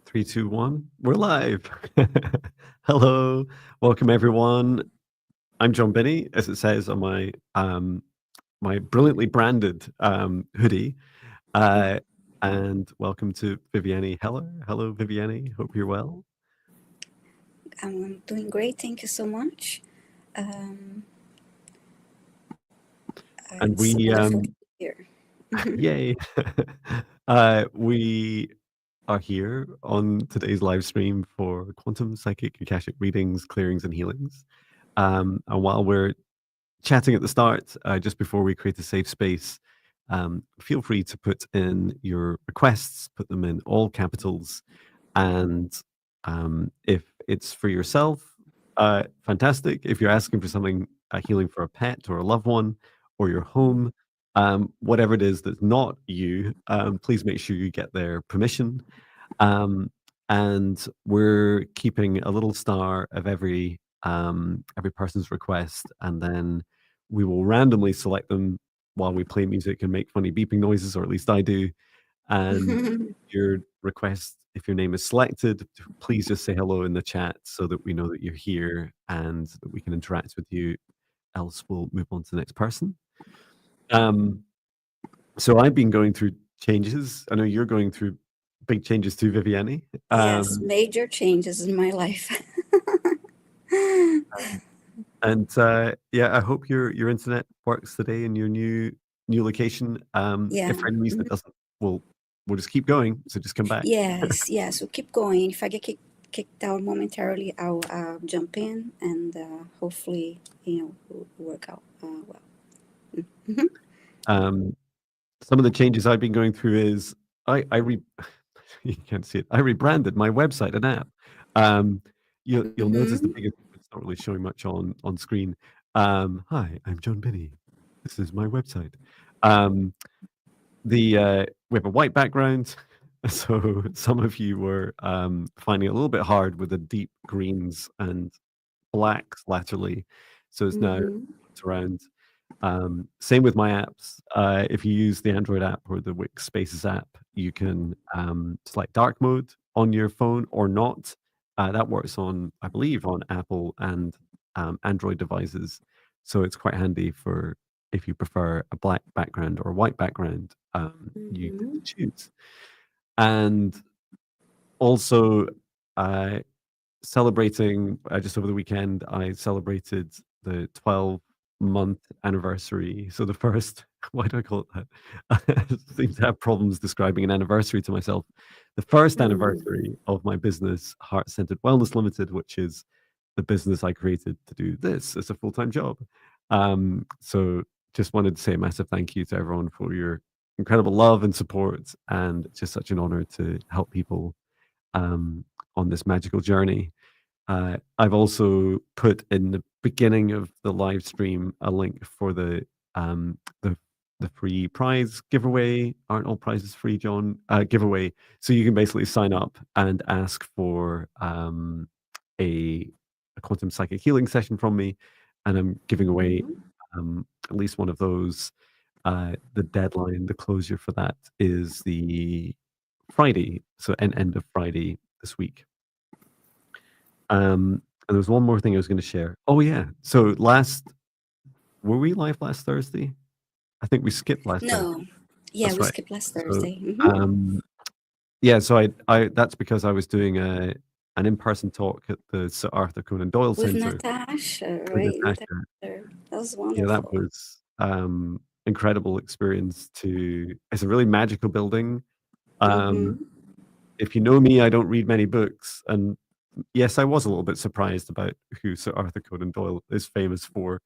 Three, two, one. We're live. Hello, welcome everyone. I'm John Binney, as it says on my brilliantly branded hoodie. Uh, and welcome to Viviane. Hello, Viviane. Hope you're well. I'm doing great. Thank you so much. Um, And it's we, wonderful to be here. yay, we are here on today's live stream for quantum psychic Akashic readings, clearings, and healings. And while we're chatting at the start, just before we create a safe space, feel free to put in your requests, put them in all capitals. And if it's for yourself, fantastic. If you're asking for something, healing for a pet or a loved one or your home, whatever it is that's not you, please make sure you get their permission. Um, and we're keeping a little star of every person's request, and then we will randomly select them while we play music and make funny beeping noises, or at least I do. And your request, if your name is selected, please just say hello in the chat so that we know that you're here and that we can interact with you. Else, we'll move on to the next person. Um, so I've been going through changes. I know you're going through big changes too, Viviane. Yes, major changes in my life. And yeah, I hope your internet works today in your new location. Yeah. If for any reason it doesn't, we'll just keep going. So just come back. Yes, yes. We'll keep going. If I get kicked out momentarily, I'll jump in and hopefully, will work out well. Mhm. Some of the changes I've been going through is I re you can't see it. I rebranded my website and app. Um, you'll notice the Mhm. biggest it's not really showing much on screen. Hi, I'm John Binney. This is my website. Um, we have a white background, so some of you were finding it a little bit hard with the deep greens and blacks laterally. So it's now Mhm. flipped around. Same with my apps. If you use the Android app or the Wix Spaces app, you can select dark mode on your phone or not. That works on, I believe, on Apple and Android devices. So it's quite handy for if you prefer a black background or a white background, you get Mhm. to choose. And also, celebrating just over the weekend, I celebrated the 12-month anniversary. So the first, why do I call it that? I seem to have problems describing an anniversary to myself. The first Mhm. anniversary of my business, Heart Centered Wellness Limited, which is the business I created to do this as a full-time job. So just wanted to say a massive thank you to everyone for your incredible love and support, and it's just such an honor to help people um, on this magical journey. I've also put in the beginning of the live stream a link for um, the the free prize giveaway. Aren't all prizes free, John? Giveaway. So you can basically sign up and ask for a a quantum psychic healing session from me, and I'm giving away Mhm. at least one of those. The deadline, the closure for that is the Friday, so end of Friday this week. And there was one more thing I was gonna share. Oh, yeah. So were we live last Thursday? I think we skipped last Thursday. No. Yeah, That's we right. skipped last So, Thursday. Hmm. yeah, so I that's because I was doing an in-person talk at the Sir Arthur Conan Doyle With Center Natasha, with right? Natasha. Natasha. That was Yeah, that wonderful. was, incredible experience to it's a really magical building. Um, Mm-hmm. if you know me, I don't read many books, and yes, I was a little bit surprised about who Sir Arthur Conan Doyle is famous for,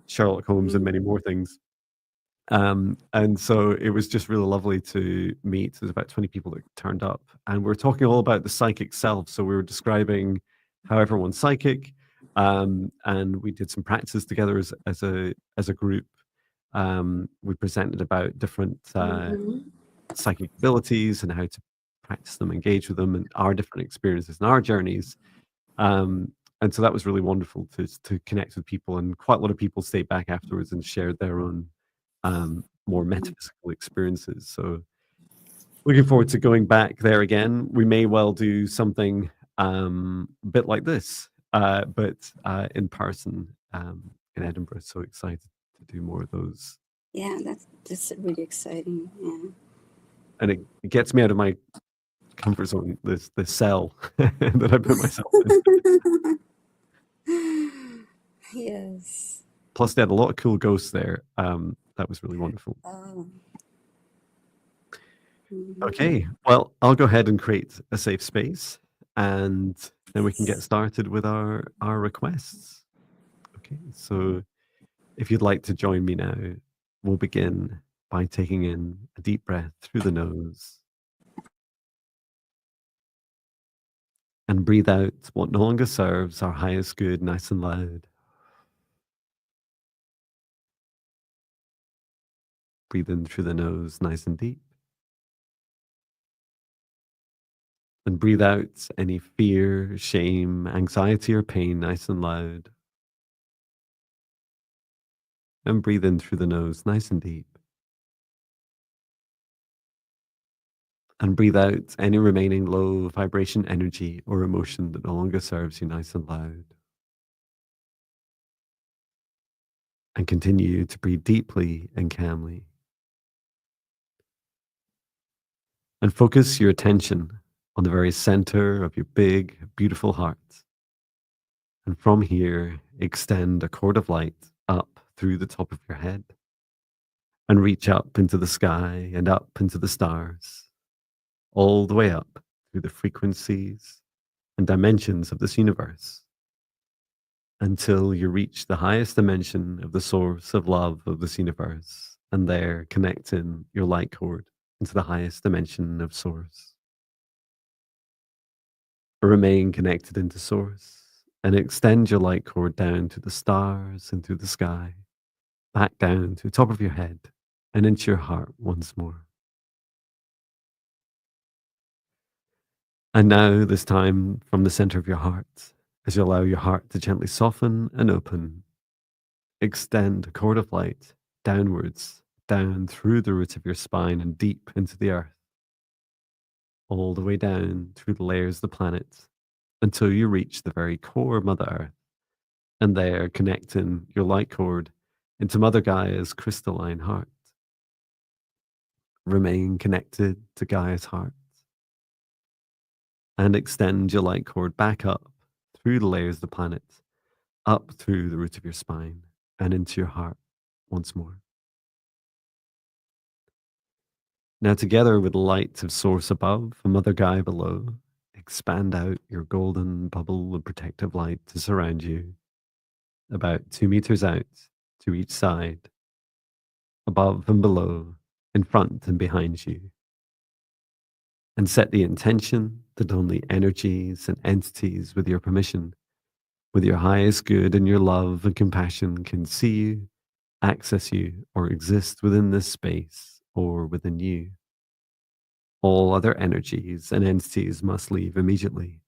Sherlock Holmes and many more things. And so it was just really lovely to meet. There's about 20 people that turned up, and we're talking all about the psychic self. So we were describing how everyone's psychic, and we did some practice together as a group. We presented about different Mm-hmm. psychic abilities and how to practice them, engage with them, and our different experiences and our journeys. Um, and so that was really wonderful to connect with people, and quite a lot of people stayed back afterwards and shared their own more metaphysical experiences. So Looking forward to going back there again. We may well do something a bit like this, but in person in Edinburgh. So excited to do more of those. Yeah, that's really exciting. Yeah. And it gets me out of my comfort zone, this cell that I put myself in. Yes. Plus, they had a lot of cool ghosts there. That was really wonderful. Oh. Okay, well, I'll go ahead and create a safe space, and then we can get started with our requests. Okay, so if you'd like to join me now, we'll begin by taking in a deep breath through the nose and breathe out what no longer serves our highest good nice and loud. Breathe in through the nose nice and deep. And breathe out any fear, shame, anxiety, or pain nice and loud. And breathe in through the nose nice and deep. And breathe out any remaining low vibration energy or emotion that no longer serves you nice and loud. And continue to breathe deeply and calmly. And focus your attention on the very center of your big, beautiful heart. And from here, extend a cord of light up through the top of your head and reach up into the sky and up into the stars, all the way up through the frequencies and dimensions of this universe until you reach the highest dimension of the source of love of this universe, and there connect in your light cord into the highest dimension of source. Remain connected into source and extend your light cord down to the stars and through the sky, back down to the top of your head and into your heart once more. And now, this time from the center of your heart, as you allow your heart to gently soften and open, extend a cord of light downwards, down through the roots of your spine and deep into the earth, all the way down through the layers of the planet until you reach the very core of Mother Earth, and there connecting your light cord into Mother Gaia's crystalline heart. Remain connected to Gaia's heart and extend your light cord back up through the layers of the planet, up through the root of your spine and into your heart once more. Now, together with the light of Source above and Mother Gaia below, expand out your golden bubble of protective light to surround you, about 2 meters out to each side, above and below, in front and behind you. And set the intention that only energies and entities with your permission, with your highest good and your love and compassion, can see you, access you, or exist within this space or within you. All other energies and entities must leave immediately.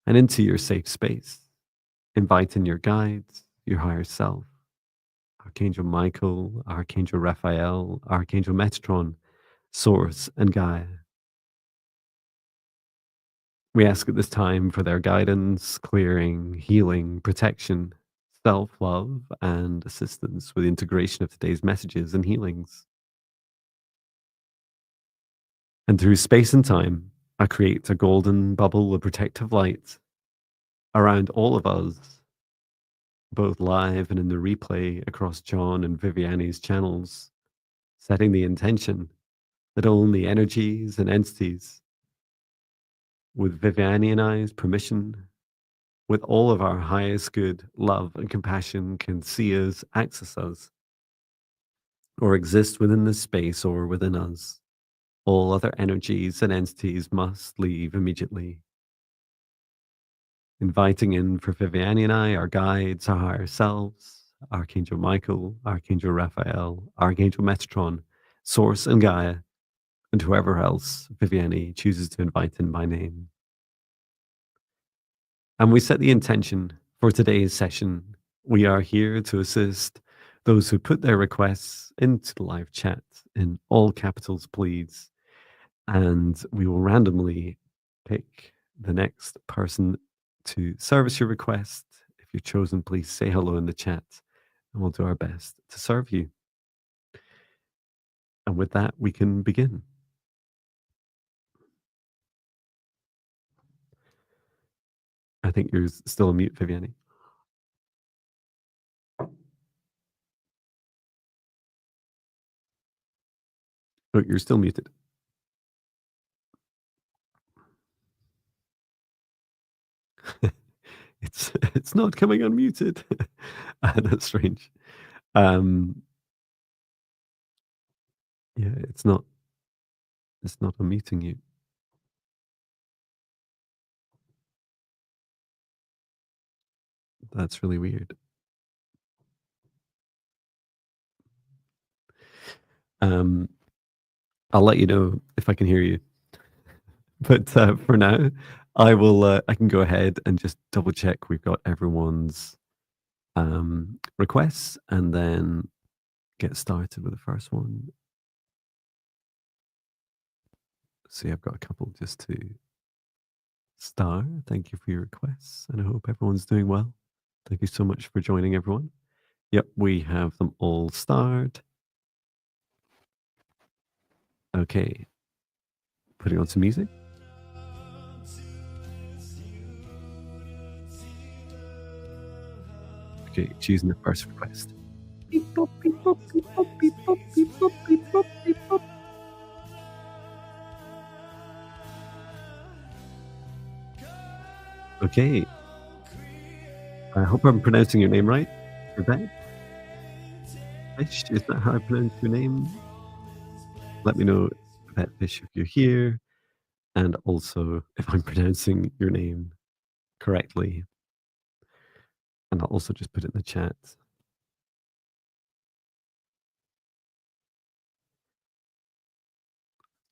And into your safe space, invite in your guides, your higher self, Archangel Michael, Archangel Raphael, Archangel Metatron, Source, and Gaia. We ask at this time for their guidance, clearing, healing, protection, self-love, and assistance with the integration of today's messages and healings. And through space and time, I create a golden bubble of protective light around all of us, both live and in the replay across John and Viviane's channels, setting the intention that only energies and entities, with Viviane and I's permission, with all of our highest good, love, and compassion, can see us, access us, or exist within this space or within us. All other energies and entities must leave immediately. Inviting in for Viviane and I, our guides, our higher selves, Archangel Michael, Archangel Raphael, Archangel Metatron, Source, and Gaia, and whoever else Viviane chooses to invite in by name. And we set the intention for today's session. We are here to assist Those who put their requests into the live chat in all capitals, please. And we will randomly pick the next person to service your request. If you're chosen, please say hello in the chat and we'll do our best to serve you. And with that, we can begin. I think you're still on mute, Viviane. Oh, you're still muted. It's not coming unmuted. That's strange. Yeah, it's not unmuting you. That's really weird. I'll let you know if I can hear you. But for now, I can go ahead and just double check we've got everyone's requests and then get started with the first one. See, I've got a couple just to star. Thank you for your requests, and I hope everyone's doing well. Thank you so much for joining, everyone. Yep, we have them all starred. Okay, putting on some music. Okay, choosing the first request. Beep, boop, beep, boop, beep, boop, beep, boop, beep, boop, beep, boop, beep, boop. Okay. I hope I'm pronouncing your name right. Yvette Fish, is that how I pronounce your name? Let me know, Yvette Fish, if you're here, and also if I'm pronouncing your name correctly. And I'll also just put it in the chat.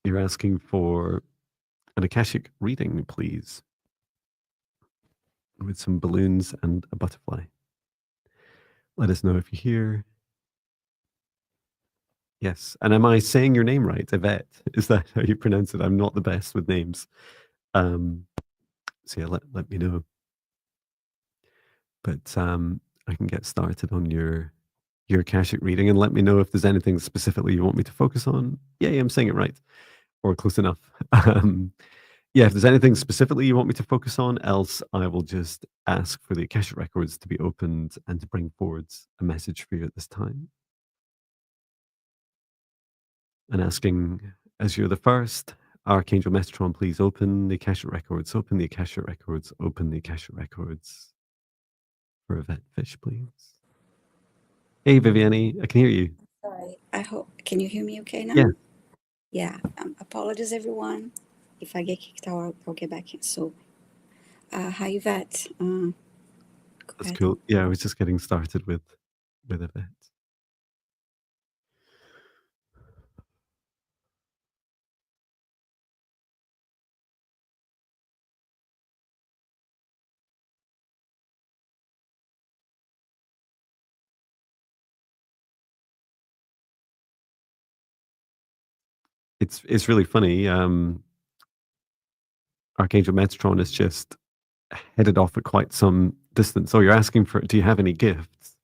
You're asking for an Akashic reading, please, with some balloons and a butterfly. Let us know if you're here. Yes. And am I saying your name right, Yvette? Is that how you pronounce it? I'm not the best with names. So yeah, let me know. But I can get started on your Akashic reading and let me know if there's anything specifically you want me to focus on. Yeah, I'm saying it right, or close enough. Yeah, if there's anything specifically you want me to focus on, else I will just ask for the Akashic records to be opened and to bring forward a message for you at this time. And asking, as you're the first, Archangel Metatron, please open the Akashic records, open the Akashic records, open the Akashic records for Yvette Fish, please. Hey, Viviane, I can hear you. Sorry. I hope. Can you hear me okay now? Yeah. Yeah. Apologies, everyone. If I get kicked out, I'll get back in. So, hi, Yvette. Go That's ahead. cool. Yeah, I was just getting started with Yvette. It's really funny. Archangel Metatron is just headed off at quite some distance. So you're asking for, do you have any gifts?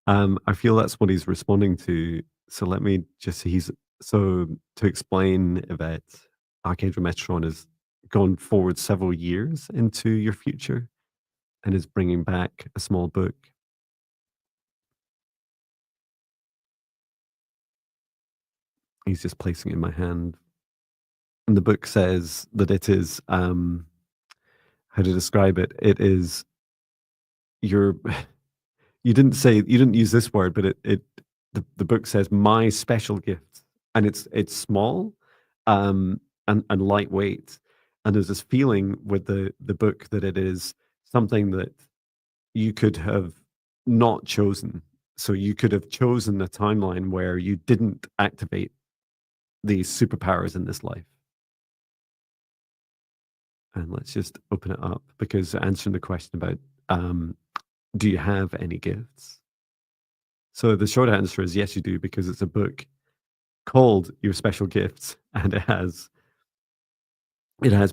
I feel that's what he's responding to. So let me just see. So to explain, Yvette, Archangel Metatron has gone forward several years into your future and is bringing back a small book. He's just placing it in my hand. And the book says that it is, how to describe it? It is your, you didn't use this word, but the book says my special gift, and it's small, and lightweight, and there's this feeling with the book that it is something that you could have not chosen. So you could have chosen a timeline where you didn't activate these superpowers in this life. And let's just open it up, because answering the question about do you have any gifts? So the short answer is yes, you do, because it's a book called Your Special Gifts, and it has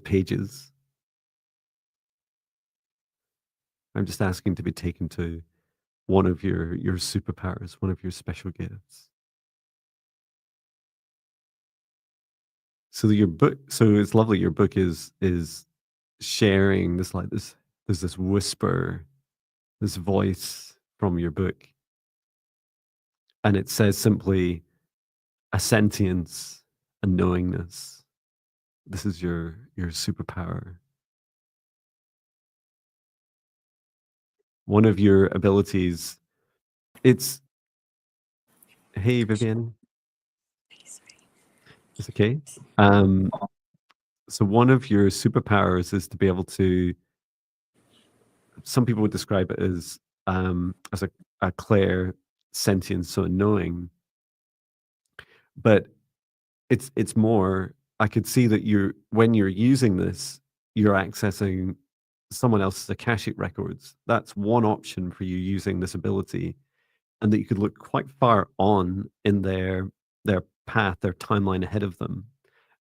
pages. I'm just asking to be taken to one of your superpowers, one of your special gifts. So your book, so it's lovely. Your book is sharing this, like this. There's this whisper, this voice from your book, and it says simply a sentience, a knowingness. This is your superpower. One of your abilities. It's hey Viviane, it's okay. So one of your superpowers is to be able to. Some people would describe it as a clair sentience, so a knowing. But it's more. I could see that when you're using this, you're accessing someone else's Akashic records. That's one option for you using this ability, and that you could look quite far on in their path, their timeline ahead of them,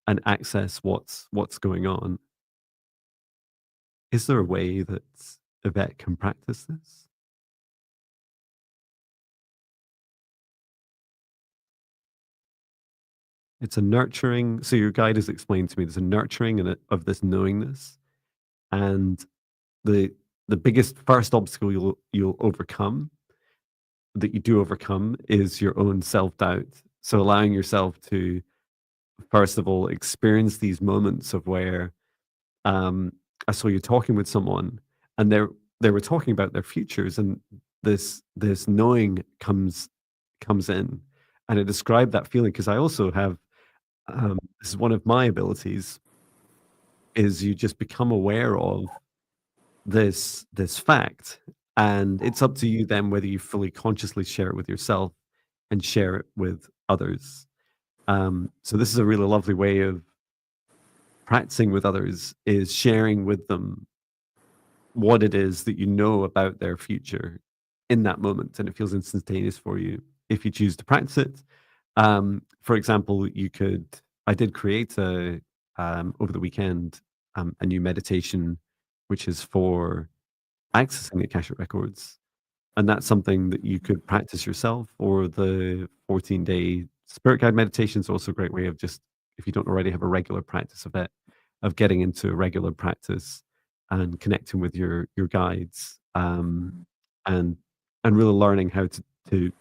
and access what's going on. Is there a way that Yvette can practice this? It's a nurturing. So your guide has explained to me there's a nurturing of this knowingness, and the biggest first obstacle you'll overcome, that you do overcome, is your own self doubt. So allowing yourself to first of all experience these moments of where I saw you talking with someone, and they were talking about their futures, and this knowing comes in, and it described that feeling because I also have this is one of my abilities, is you just become aware of this fact, and it's up to you then whether you fully consciously share it with yourself and share it with others. So this is a really lovely way of practicing with others, is sharing with them what it is that you know about their future in that moment, and it feels instantaneous for you if you choose to practice it. For example, I did create over the weekend a new meditation, which is for accessing the Akashic records, and that's something that you could practice yourself. Or the 14-day spirit guide meditation is also a great way of, just if you don't already have a regular practice of it, of getting into a regular practice and connecting with your guides, and really learning how to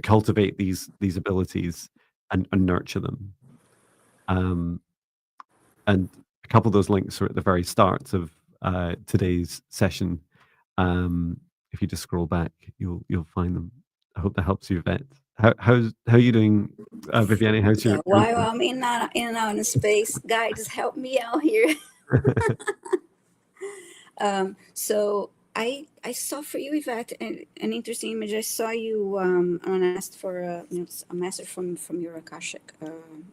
cultivate these abilities and nurture them. And a couple of those links are at the very start of today's session. If you just scroll back, you'll find them. I hope that helps you, Vet. How are you doing, Viviane? How's Yeah, your while I'm in and out in space, guys, help me out here. So I saw for you, Yvette, an interesting image. I saw you and I asked for a message from your Akashic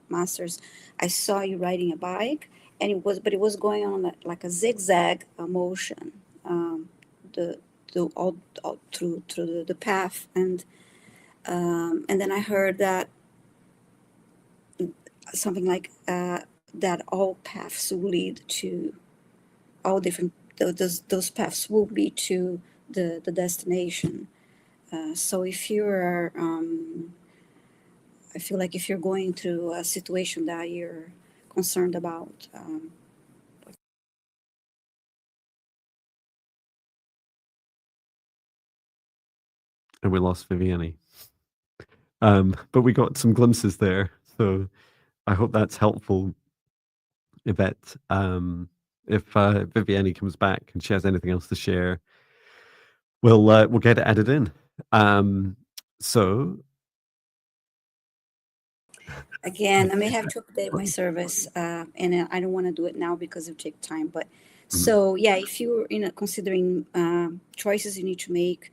masters. I saw you riding a bike, and it was going on like a zigzag motion, the all through the path, and then I heard that something like that all paths will lead to all different those paths will lead to the destination. So if you're I feel like if you're going through a situation that you're concerned about, and we lost Viviane. But we got some glimpses there, so I hope that's helpful, Yvette. If Viviane comes back and she has anything else to share, we'll get it added in. So again, I may have to update my service, and I don't want to do it now because it take time. But Mhm. so yeah, if you're considering choices you need to make,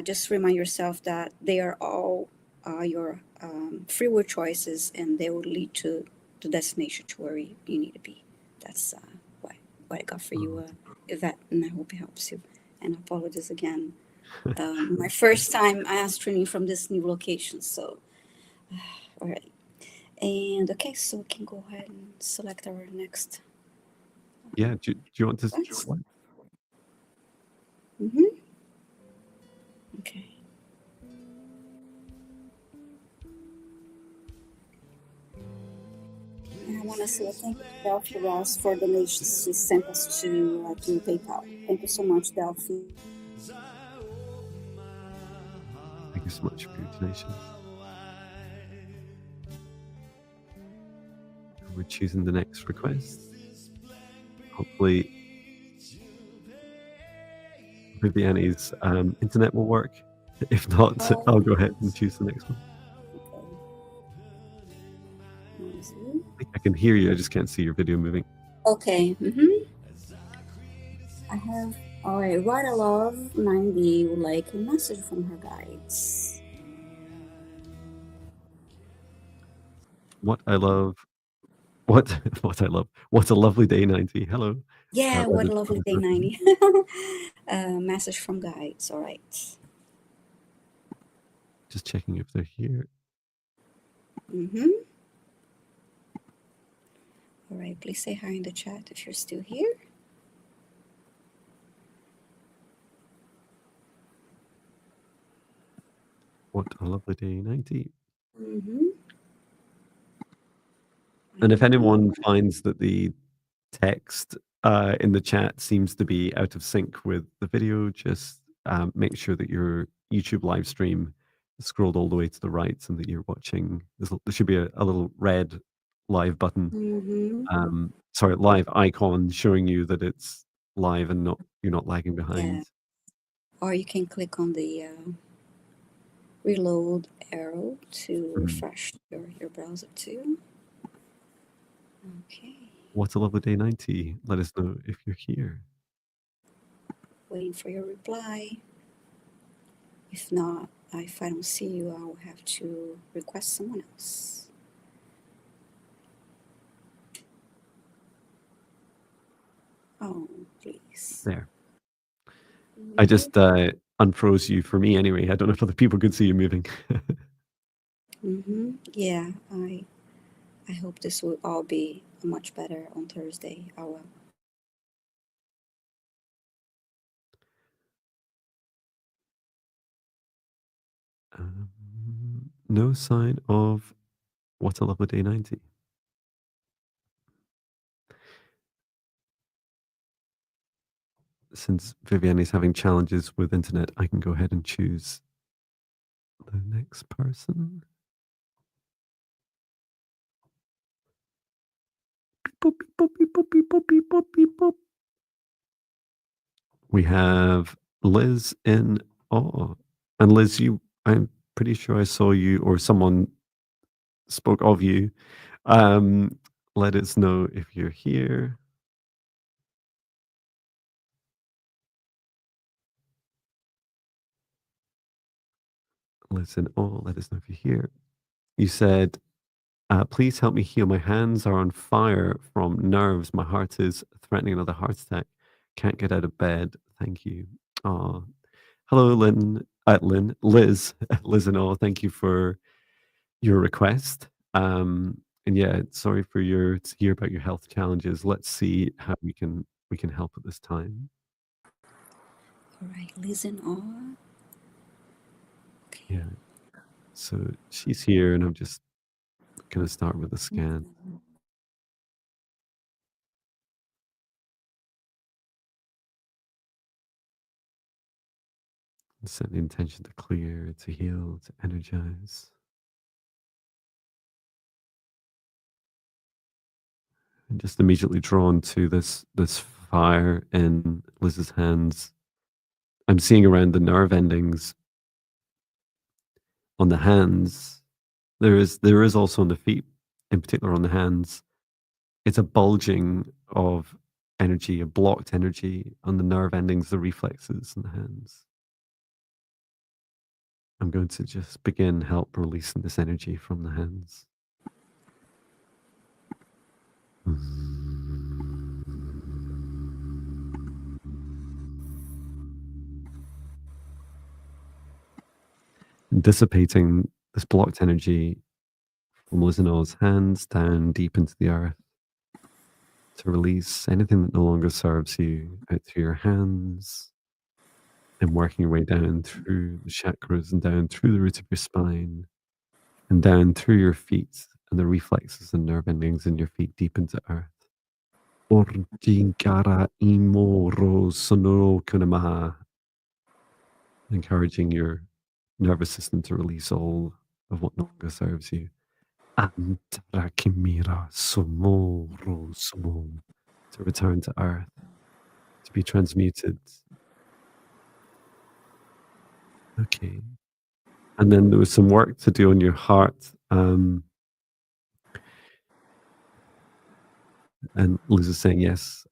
just remind yourself that they are all your free will choices, and they will lead to the destination to where you need to be. That's what I got for you, Yvette, and I hope it helps you. And apologies again. My first time astral from this new location. So, all right. And okay, so we can go ahead and select our next Yeah. Do you want to request. select? Okay. And I want to say thank you to Delphi Ross for donations she sent us to through PayPal. Thank you so much, Delphi. Thank you so much for your donations. We're choosing the next request. Hopefully, Viviane's internet will work. If not, I'll go ahead and choose the next one. Okay. I can hear you. I just can't see your video moving. Okay. I have. All right. What I love 90 would like a message from her guides. What I love. What I love. What a lovely day, 90. Hello. Yeah, What what a is lovely day, lovely? 90. Message from guides. All right. Just checking if they're here. All right. Please say hi in the chat if you're still here. What a lovely day, 90. And if anyone finds that the text in the chat seems to be out of sync with the video, just make sure that your YouTube live stream is scrolled all the way to the right and that you're watching. There should be a little red live button, sorry, live icon showing you that it's live and you're not lagging behind. Yeah. Or you can click on the reload arrow to refresh your browser too. Okay. What a lovely day, 90. Let us know if you're here. Waiting for your reply. If not, if I don't see you, I will have to request someone else. Oh, please. There. I just unfroze you for me anyway. I don't know if other people could see you moving. Yeah, I hope this will all be much better on Thursday. I will. No sign of what a lovely day, 90. Since Viviane is having challenges with internet, I can go ahead and choose the next person. Boop, boop, boop, boop, boop, boop, boop, boop, boop. We have Liz in awe. And Liz, I'm pretty sure I saw you or someone spoke of you. Let us know if you're here. Liz in awe, let us know if you're here. You said, please help me heal. My hands are on fire from nerves. My heart is threatening another heart attack. Can't get out of bed. Thank you. Oh, hello, Liz, Liz and all. Thank you for your request. And yeah, sorry for to hear about your health challenges. Let's see how we can help at this time. All right, listen on. Okay. Yeah. So she's here, and I'm just gonna start with a scan. Set the intention to clear, to heal, to energize. And just immediately drawn to this fire in Liz's hands. I'm seeing around the nerve endings on the hands. There is also on the feet, in particular on the hands. It's a bulging of energy, a blocked energy on the nerve endings, the reflexes in the hands. I'm going to just begin help releasing this energy from the hands. dissipating this blocked energy from Liz and O's hands down deep into the earth to release anything that no longer serves you out through your hands and working your way down through the chakras and down through the root of your spine and down through your feet and the reflexes and nerve endings in your feet deep into earth. Orjinkara imoro sono kunamaha. Encouraging your nervous system to release all of what no longer serves you. Antarakimira somoro somo. To return to earth, to be transmuted. Okay. And then there was some work to do on your heart. And Liz is saying, yes,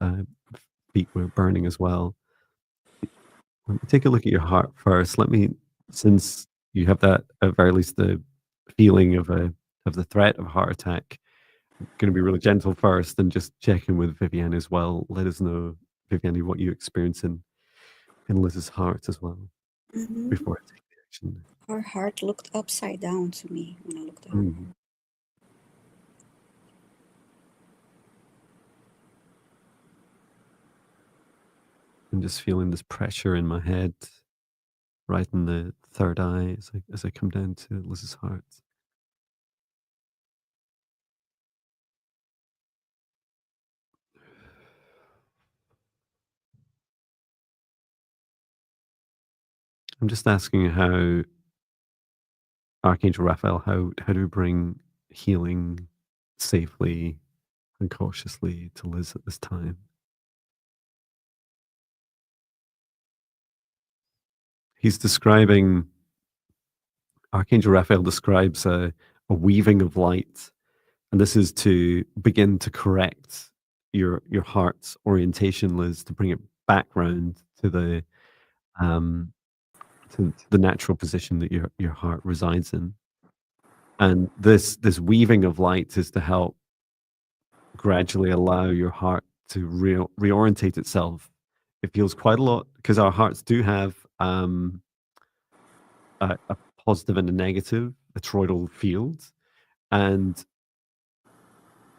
feet were burning as well. Let me take a look at your heart first. Since you have that, at very least, the feeling of the threat of a heart attack, I'm going to be really gentle first and just check in with Viviane as well. Let us know, Viviane, what you experience in Liz's heart as well before I take the action. Her heart looked upside down to me when I looked at her. I'm just feeling this pressure in my head, right in the third eye, as I come down to Liz's heart. I'm just asking how Archangel Raphael, how do we bring healing safely and cautiously to Liz at this time? Archangel Raphael describes a weaving of light, and this is to begin to correct your heart's orientation, Liz, to bring it back round to the natural position that your heart resides in. And this weaving of light is to help gradually allow your heart to reorientate itself. It feels quite a lot because our hearts do have a positive and a negative, a toroidal field. And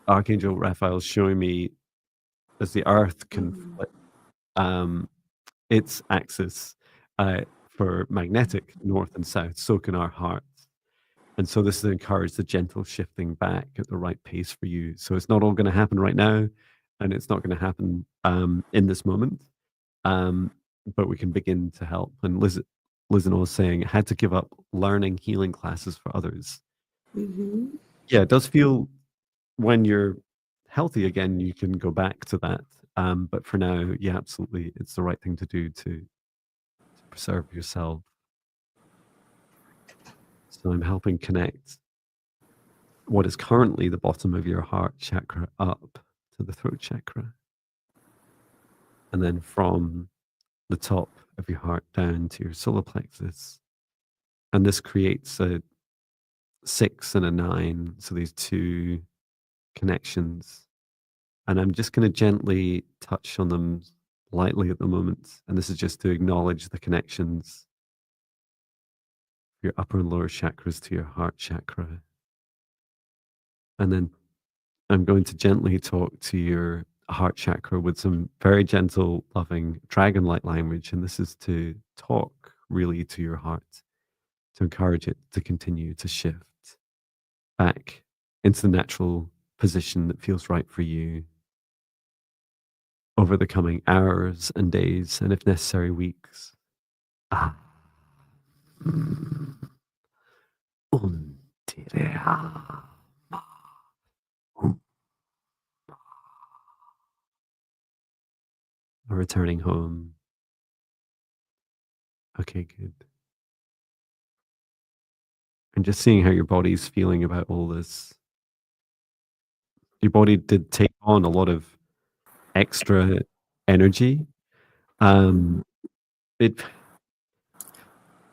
Archangel Raphael is showing me as the earth can flip its axis for magnetic north and south, so can our hearts. And so this has encouraged the gentle shifting back at the right pace for you. So it's not all going to happen right now, and it's not going to happen in this moment, but we can begin to help. And Liz and I was saying, I had to give up learning healing classes for others. Yeah, it does feel when you're healthy again, you can go back to that. But for now, yeah, absolutely, it's the right thing to do to preserve yourself. So I'm helping connect what is currently the bottom of your heart chakra up to the throat chakra. And then from the top of your heart down to your solar plexus. And this creates a 6 and a 9. So these two connections. And I'm just going to gently touch on them lightly at the moment. And this is just to acknowledge the connections, your upper and lower chakras to your heart chakra. And then I'm going to gently talk to your heart chakra with some very gentle, loving, dragon-like language. And this is to talk really to your heart, to encourage it to continue to shift back into the natural position that feels right for you over the coming hours and days, and if necessary, weeks. Returning home. Okay, good. And just seeing how your body's feeling about all this. Your body did take on a lot of extra energy.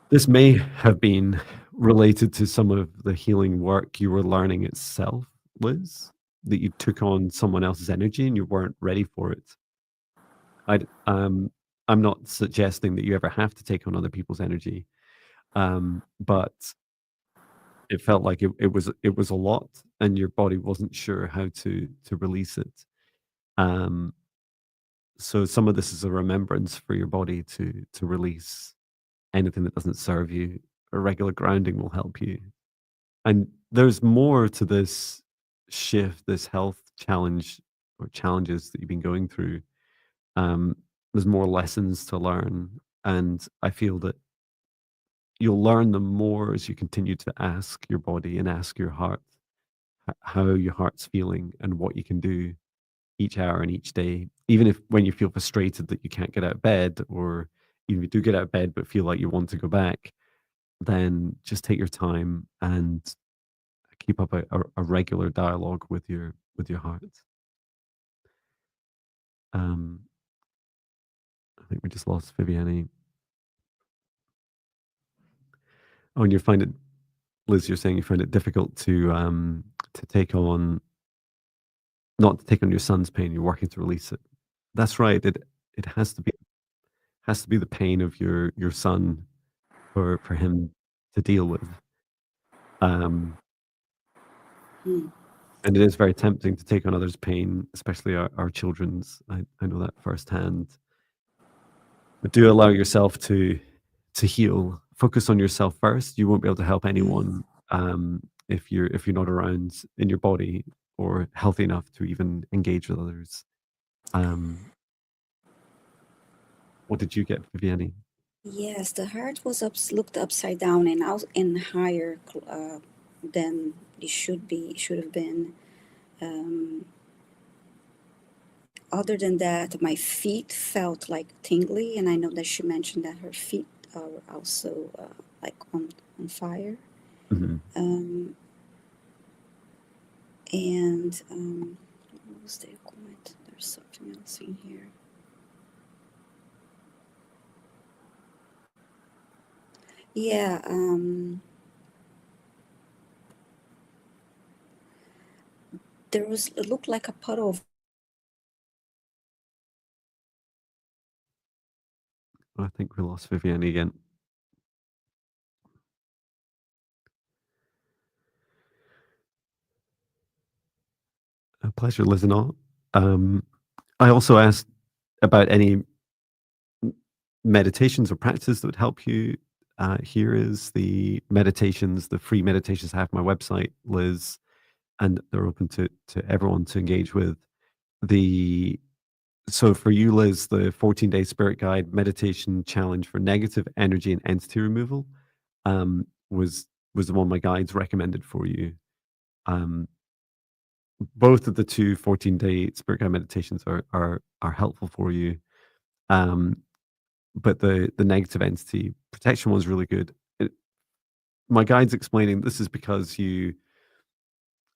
This may have been related to some of the healing work you were learning itself, Liz, that you took on someone else's energy and you weren't ready for it. I'm not suggesting that you ever have to take on other people's energy. But it felt like it was a lot, and your body wasn't sure how to release it. Um, so some of this is a remembrance for your body to release anything that doesn't serve you. A regular grounding will help you. And there's more to this shift, this health challenge or challenges that you've been going through. Um, there's more lessons to learn, and I feel that you'll learn them more as you continue to ask your body and ask your heart how your heart's feeling and what you can do each hour and each day. Even if when you feel frustrated that you can't get out of bed, or even if you do get out of bed but feel like you want to go back, then just take your time and keep up a regular dialogue with your heart. Um, I think we just lost Viviane. Oh, and you find it, Liz. You're saying you find it difficult to take on, not to take on your son's pain. You're working to release it. That's right. It has to be the pain of your son for him to deal with. Um, Hmm. and it is very tempting to take on others' pain, especially our children's. I know that firsthand. But do allow yourself to heal. Focus on yourself first. You won't be able to help Hmm. anyone if you're not around in your body or healthy enough to even engage with others. Um, what did you get, Viviane? Yes, the heart was looked upside down and out and higher than it should have been. Um, Other than that, my feet felt like tingly, and I know that she mentioned that her feet are also like on fire. Mhm. Um, and what was the comment? There's something else in here. Yeah, there was, it looked like a puddle of. I think we lost Viviane again. A pleasure listening on. I also asked about any meditations or practices that would help you. Here is the meditations, the free meditations I have on my website, Liz, and they're open to everyone to engage with. The So for you, Liz, the 14-day spirit guide meditation challenge for negative energy and entity removal was the one my guides recommended for you. Um, both of the two 14-day spirit guide meditations are helpful for you. Um, but the negative entity protection was really good. My guide's explaining this is because you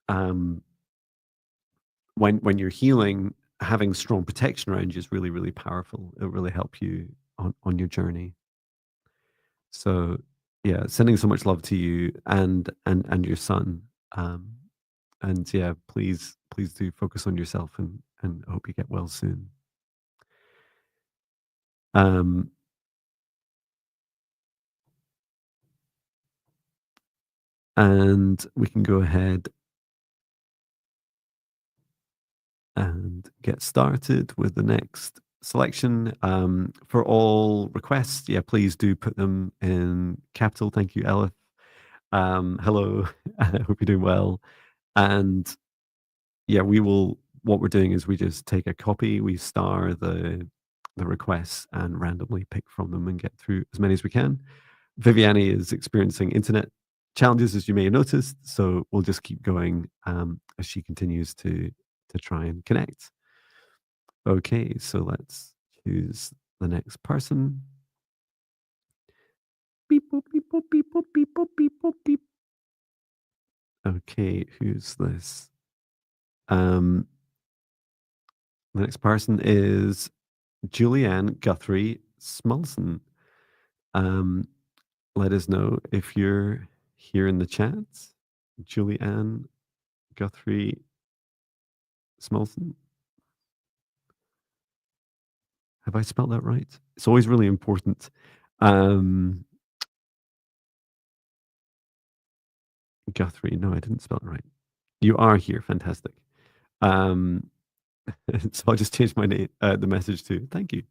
um, when you're healing, having strong protection around you is really, really powerful. It'll really help you on your journey. So yeah, sending so much love to you and your son. Um, and yeah, please do focus on yourself, and I hope you get well soon. Um, and we can go ahead and get started with the next selection. For all requests, yeah, please do put them in capital. Thank you, Elif. Hello, I hope you're doing well. And yeah, we will. What we're doing is we just take a copy, we star the requests, and randomly pick from them and get through as many as we can. Viviane is experiencing internet challenges, as you may have noticed, so we'll just keep going as she continues to try and connect. Okay, so let's choose the next person. Beep, boop, beep, boop, beep, boop, beep, boop, beep, boop, beep. Okay, who's this? Um, the next person is Julianne Guthrie Smulson. Um, let us know if you're here in the chat. Julianne Guthrie Smulson. Have I spelled that right? It's always really important. Um, Guthrie. No, I didn't spell it right. You are here. Fantastic. Um, so I'll just change my name, the message to thank you.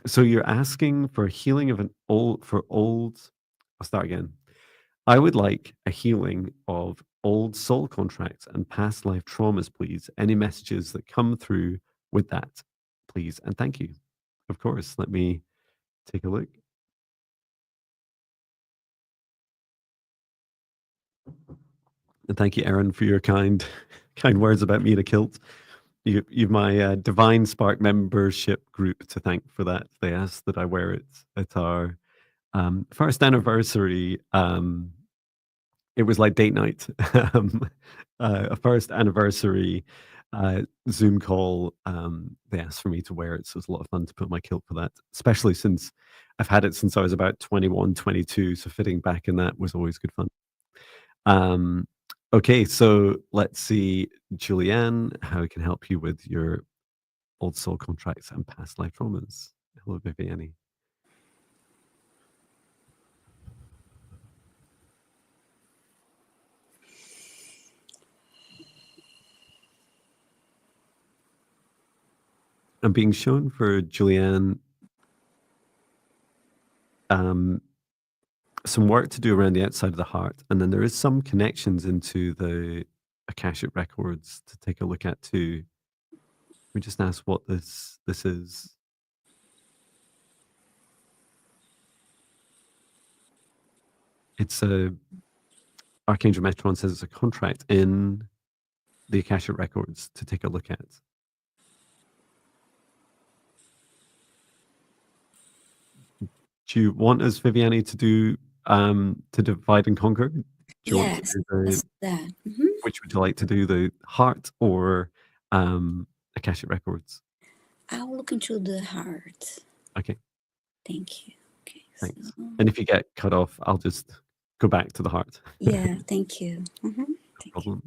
So you're asking for healing of old. I'll start again. I would like a healing of old soul contracts and past life traumas, please. Any messages that come through with that, please, and thank you. Of course. Let me take a look. And thank you, Erin, for your kind words about me in a kilt. You've my Divine Spark membership group to thank for that. They asked that I wear it at our first anniversary. It was like date night, um, a first anniversary Zoom call. They asked for me to wear it, so it's a lot of fun to put my kilt for that, especially since I've had it since I was about 21, 22. So fitting back in that was always good fun. Um, okay, so let's see, Julianne, how I can help you with your old soul contracts and past life traumas. Hello, Viviane. I'm being shown for Julianne some work to do around the outside of the heart, and then there is some connections into the Akashic records to take a look at too. We just ask what this is. It's a Archangel Metron says it's a contract in the Akashic records to take a look at. Do you want us, Viviane, to do to divide and conquer? Do you want to Yes, do the, that's that. which would you like to do, the heart or Akashic records? I'll look into the heart. Okay, Thank you. Okay, so thanks. And if you get cut off, I'll just go back to the heart. yeah, thank you. No Thank you. problem.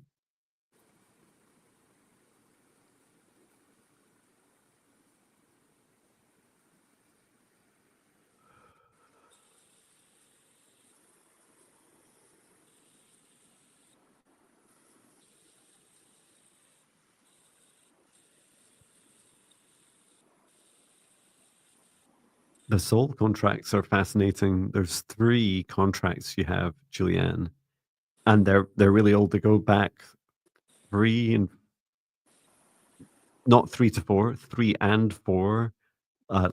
The soul contracts are fascinating. There's 3 contracts you have, Julianne, and they're really old. They go back 3 and not 3 to 4, 3 and 4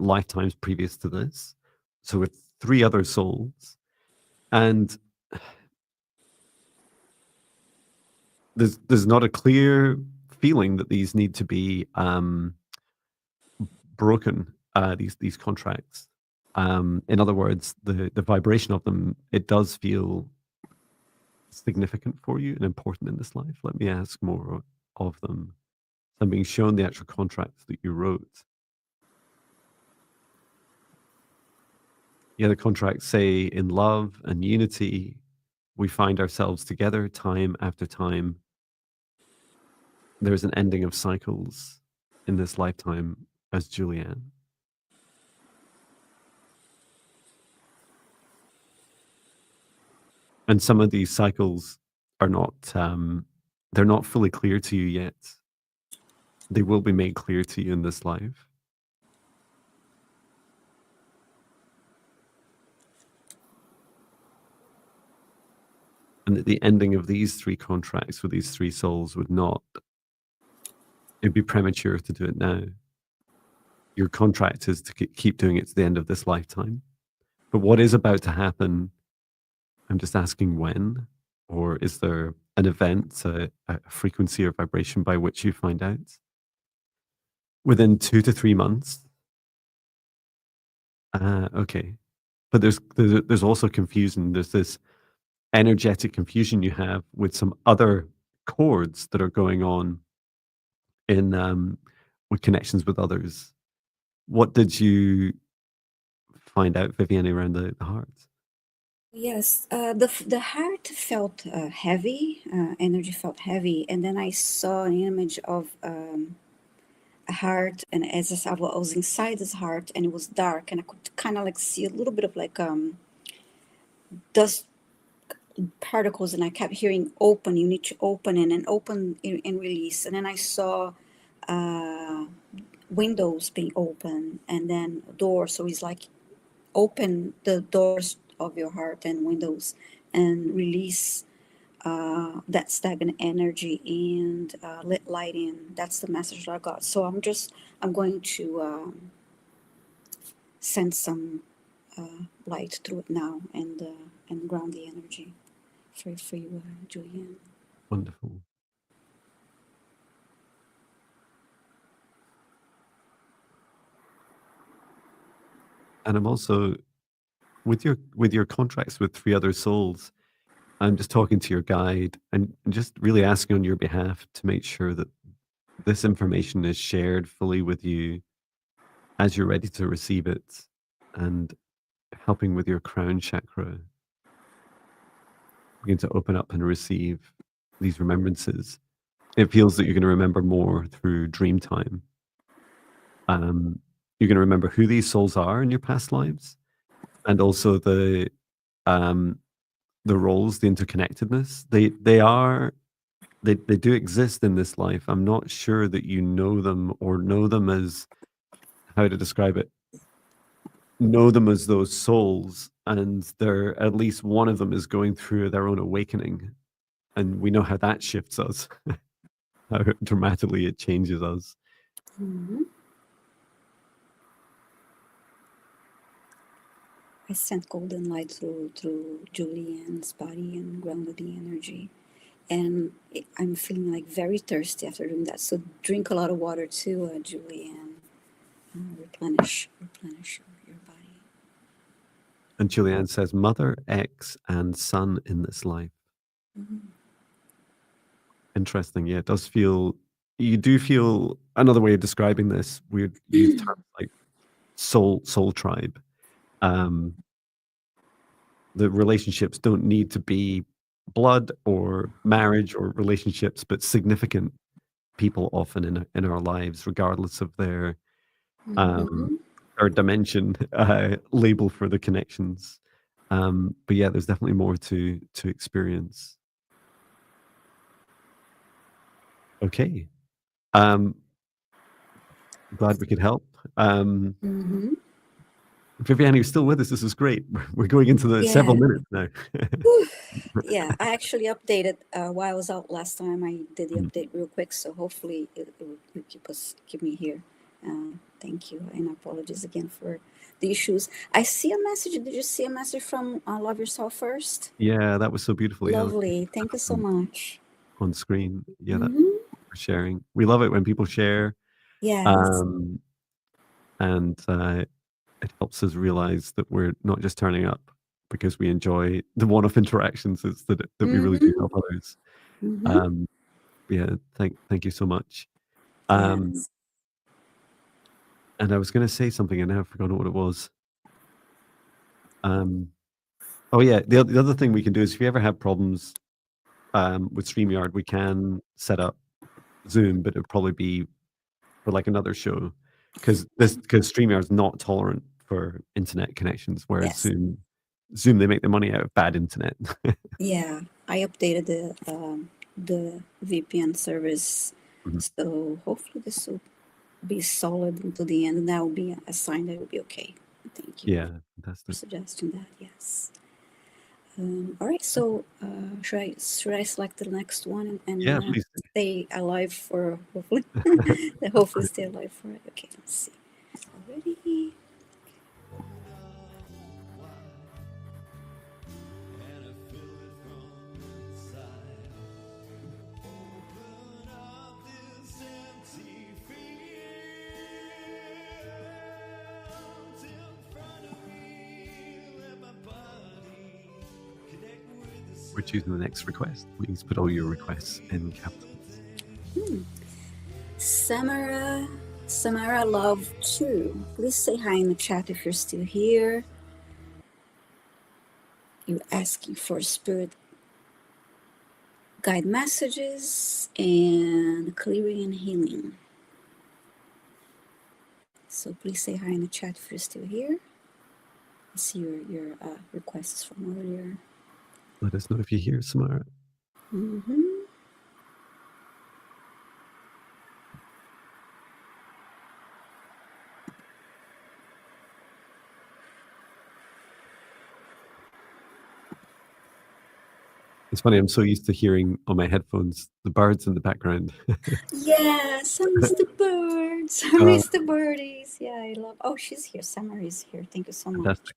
lifetimes previous to this. So with 3 other souls, and there's not a clear feeling that these need to be broken. These contracts. In other words, the vibration of them, it does feel significant for you and important in this life. Let me ask more of them. I'm being shown the actual contracts that you wrote. Yeah, the contracts say, in love and unity, we find ourselves together time after time. There's an ending of cycles in this lifetime as Julianne. And some of these cycles are not, they're not fully clear to you yet. They will be made clear to you in this life. And that the ending of these 3 contracts with these 3 souls would not, it'd be premature to do it now. Your contract is to keep doing it to the end of this lifetime. But what is about to happen, I'm just asking when, or is there an event, a frequency or vibration by which you find out? Within 2 to 3 months? Okay. But there's also confusion. There's this energetic confusion you have with some other chords that are going on in with connections with others. What did you find out, Viviane, around the heart? Yes, the heart felt heavy, energy felt heavy, and then I saw an image of a heart, and as I said, I was inside this heart, and it was dark, and I could kind of like see a little bit of like dust, particles, and I kept hearing open. You need to open and open and release. And then I saw uh, windows being open, and then doors. So it's like open the doors of your heart and windows, and release that stagnant energy, and let light in. That's the message that I got. So I'm going to send some light through it now, and ground the energy for you, Julianne. Wonderful. And I'm also with your contracts with 3 other souls. I'm just talking to your guide and just really asking on your behalf to make sure that this information is shared fully with you as you're ready to receive it, and helping with your crown chakra. Begin to open up and receive these remembrances. It feels that you're going to remember more through dream time. You're going to remember who these souls are in your past lives, and also the roles, the interconnectedness. They do exist in this life. I'm not sure that you know them, or know them as, how to describe it, know them as those souls, and they're, at least one of them is going through their own awakening, and we know how that shifts us, how dramatically it changes us. Mm-hmm. I sent golden light through Julianne's body and grounded the energy. And I'm feeling like very thirsty after doing that. So drink a lot of water too, Julianne. Replenish your body. And Julianne says, Mother, X, and Son in this life. Mm-hmm. Interesting. Yeah, it does feel, you do feel, another way of describing this, we'd use terms like soul tribe. The relationships don't need to be blood or marriage or relationships, but significant people often in our lives, regardless of their Mm-hmm. or dimension label for the connections. But yeah, there's definitely more to experience. Okay. Glad we could help. Mm-hmm. Viviane, you're still with us. This is great. We're going into the several Yeah. minutes now. Yeah, I actually updated while I was out last time. I did the update real quick, so hopefully it will keep me here. Thank you, and apologies again for the issues. I see a message. Did you see a message from Love Yourself First? Yeah, that was so beautiful. Yeah, Lovely. Thank you so much. on screen. Yeah, that Mm-hmm. for sharing. We love it when people share, Yes. um, and it helps us realize that we're not just turning up because we enjoy the one-off interactions. It's that we really do Mm-hmm. help others. Mm-hmm. Um, yeah, thank you so much. Um, Yes. and I was going to say something, and now I've forgotten what it was. Oh yeah, the other thing we can do is, if you ever have problems with StreamYard, we can set up Zoom, but it'll probably be for like another show, because StreamYard's not tolerant for internet connections, whereas Yes. Zoom, they make the money out of bad internet. Yeah. I updated the VPN service, Mhm. so hopefully this will be solid until the end, and that will be a sign that it will be okay. Thank you Yeah, for fantastic. suggesting that. Yes. All right. So should I select the next one Yeah, and please. stay alive for hopefully hopefully stay alive for it. Okay. Let's see. Already. We're choosing the next request. Please put all your requests in capitals. Samara, Samara Love 2. Please say hi in the chat if you're still here. You're asking for spirit guide messages and clearing and healing. So please say hi in the chat if you're still here. I see your requests from earlier. Let us know if you hear Samara. Mm-hmm. It's funny, I'm so used to hearing on my headphones the birds in the background. Yes, I miss the birds. I Oh, miss the birdies. Yeah, I love. Oh, she's here. Summer is here. Thank you so much. fantastic.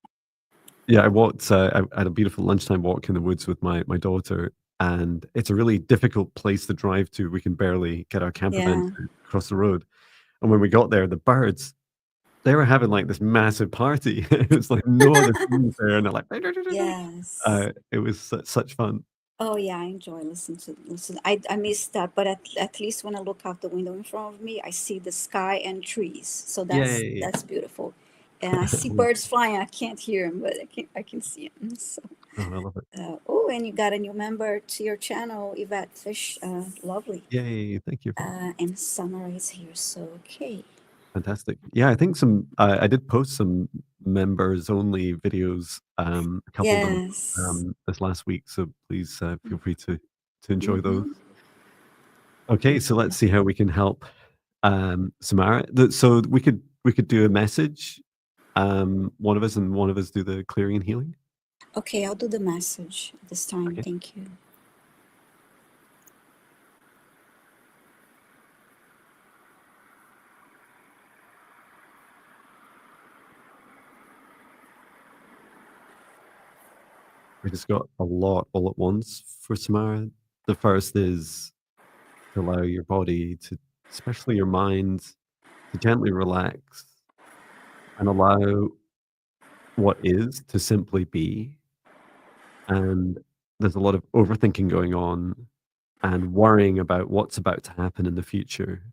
Yeah, I walked. I had a beautiful lunchtime walk in the woods with my daughter, and it's a really difficult place to drive to. We can barely get our camper van Yeah. to cross the road. And when we got there, the birds, they were having like this massive party. It was like no other humans there, and they're like, Yes. it was such fun. Oh yeah, I enjoy listen. I miss that, but at least when I look out the window in front of me, I see the sky and trees. So Yay! that's beautiful. And I see birds flying. I can't hear them, but I can see them. So Oh, I love it. oh, and you got a new member to your channel, Yvette Fish. Lovely. Yay! Thank you. And Summer is here. So okay. Fantastic. Yeah, I think some. I did post some members only videos, a couple of them, Yes. this last week. So please feel free to enjoy those. Mm-hmm. Okay, so let's see how we can help Samara. So we could do a message, one of us and one of us do the clearing and healing. Okay, I'll do the message this time. Okay. Thank you. We just got a lot all at once for Samara. The first is to allow your body to, especially your mind, to gently relax and allow what is to simply be. And there's a lot of overthinking going on and worrying about what's about to happen in the future.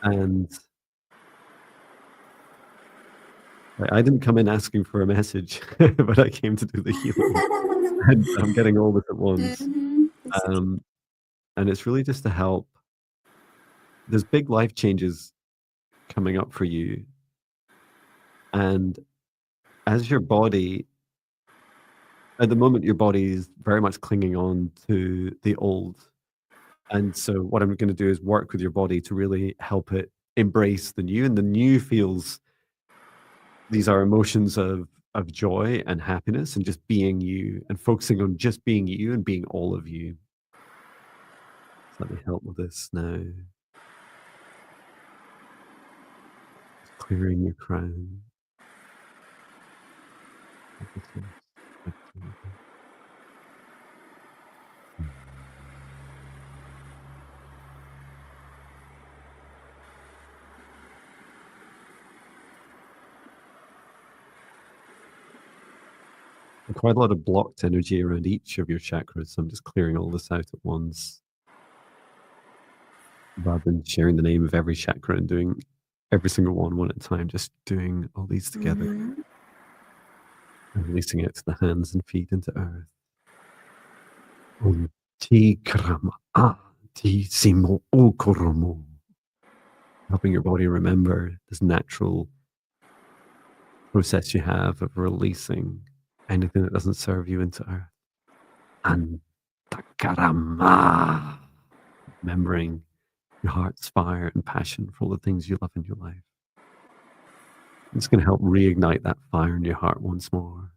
And I didn't come in asking for a message, but I came to do the healing. And I'm getting all this at once. Mm-hmm. Um, and it's really just to help. There's big life changes coming up for you. And as your body, at the moment, your body is very much clinging on to the old. And so, what I'm going to do is work with your body to really help it embrace the new. And the new feels, these are emotions of joy and happiness and just being you and focusing on just being you and being all of you. So let me help with this now. Just clearing your crown. And quite a lot of blocked energy around each of your chakras. So I'm just clearing all this out at once rather than sharing the name of every chakra and doing every single one at a time, just doing all these together Mm-hmm. and releasing it to the hands and feet into earth. Om Ti Krama Ti Simo Okoromo. Helping your body remember this natural process you have of releasing anything that doesn't serve you into earth. Antakarama. Remembering your heart's fire and passion for all the things you love in your life. It's going to help reignite that fire in your heart once more.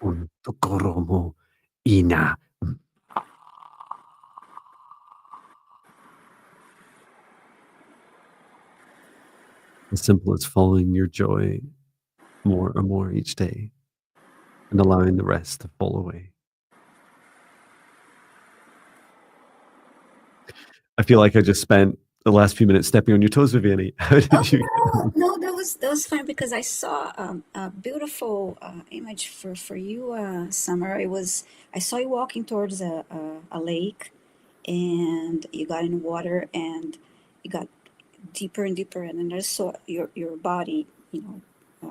Untokoromo ina. As simple as following your joy more and more each day and allowing the rest to fall away. I feel like I just spent the last few minutes stepping on your toes, Viviane. How did you? Oh no, that was fine because I saw a beautiful image for you, Summer. I saw you walking towards a lake, and you got in water, and you got deeper and deeper, and then I saw your body, uh,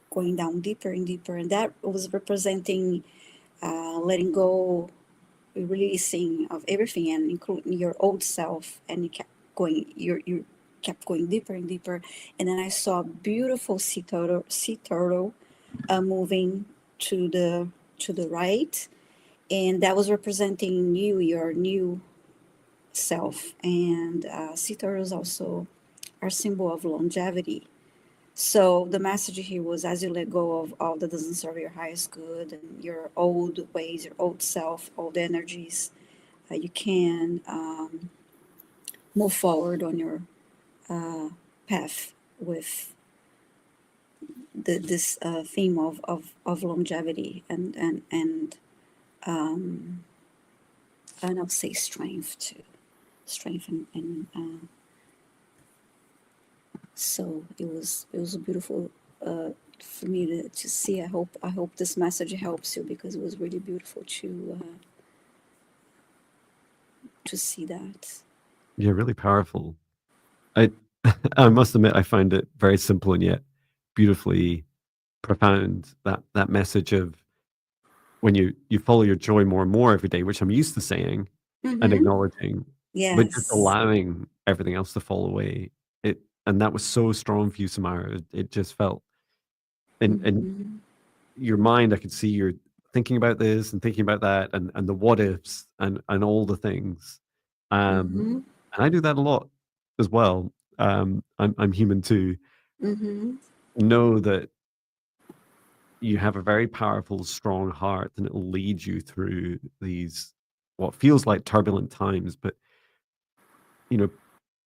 going down deeper and deeper, and that was representing letting go, releasing of everything, and including your old self, and you kept going deeper and deeper, and then I saw a beautiful sea turtle moving to the to the right, and that was representing you, your new self. And sea turtles also are symbol of longevity. So the message here was, as you let go of all that doesn't serve your highest good and your old ways, your old self, old energies, you can move forward on your path with this theme of longevity and I'll say strength too, strength and so it was a beautiful for me to see. I hope this message helps you, because it was really beautiful to see that. Yeah, really powerful. I I must admit I find it very simple and yet beautifully profound. That message of when you follow your joy more and more every day, which I'm used to saying and Mm-hmm. acknowledging, but just Yes. allowing everything else to fall away. It and that was so strong for you, Samara. It just felt and Mm-hmm. your mind, I could see you're thinking about this and thinking about that and the what ifs and all the things. Mm-hmm. And I do that a lot as well. I'm human too. Mm-hmm. Know that you have a very powerful, strong heart, and it'll lead you through these what feels like turbulent times. But you know,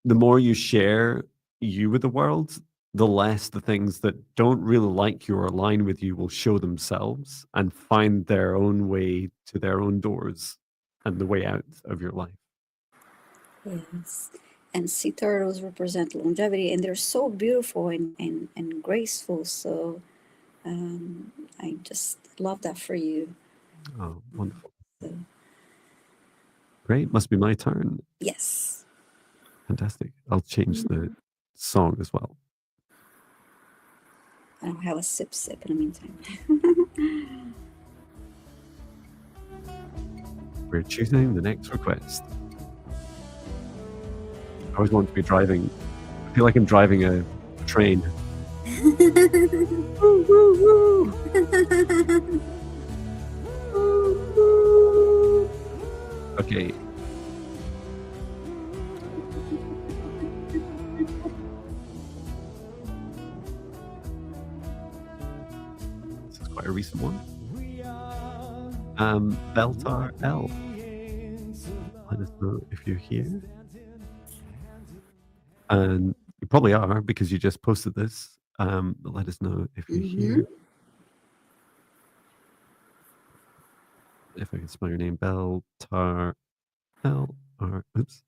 the more you share you with the world, the less the things that don't really like you or align with you will show themselves and find their own way to their own doors and the way out of your life. Yes. And sea turtles represent longevity, and they're so beautiful and graceful. So I just love that for you. Oh, wonderful. So, Great. Must be my turn. yes. Fantastic. I'll change the song as well. I'll have a sip in the meantime. We're choosing the next request. I always want to be driving. I feel like I'm driving a train. Woo, woo, woo. Okay. This is quite a recent one. Beltar L. Let us know if you're here. And you probably are because you just posted this. But let us know if you're here. If I can spell your name, Beltar L. R. Oops.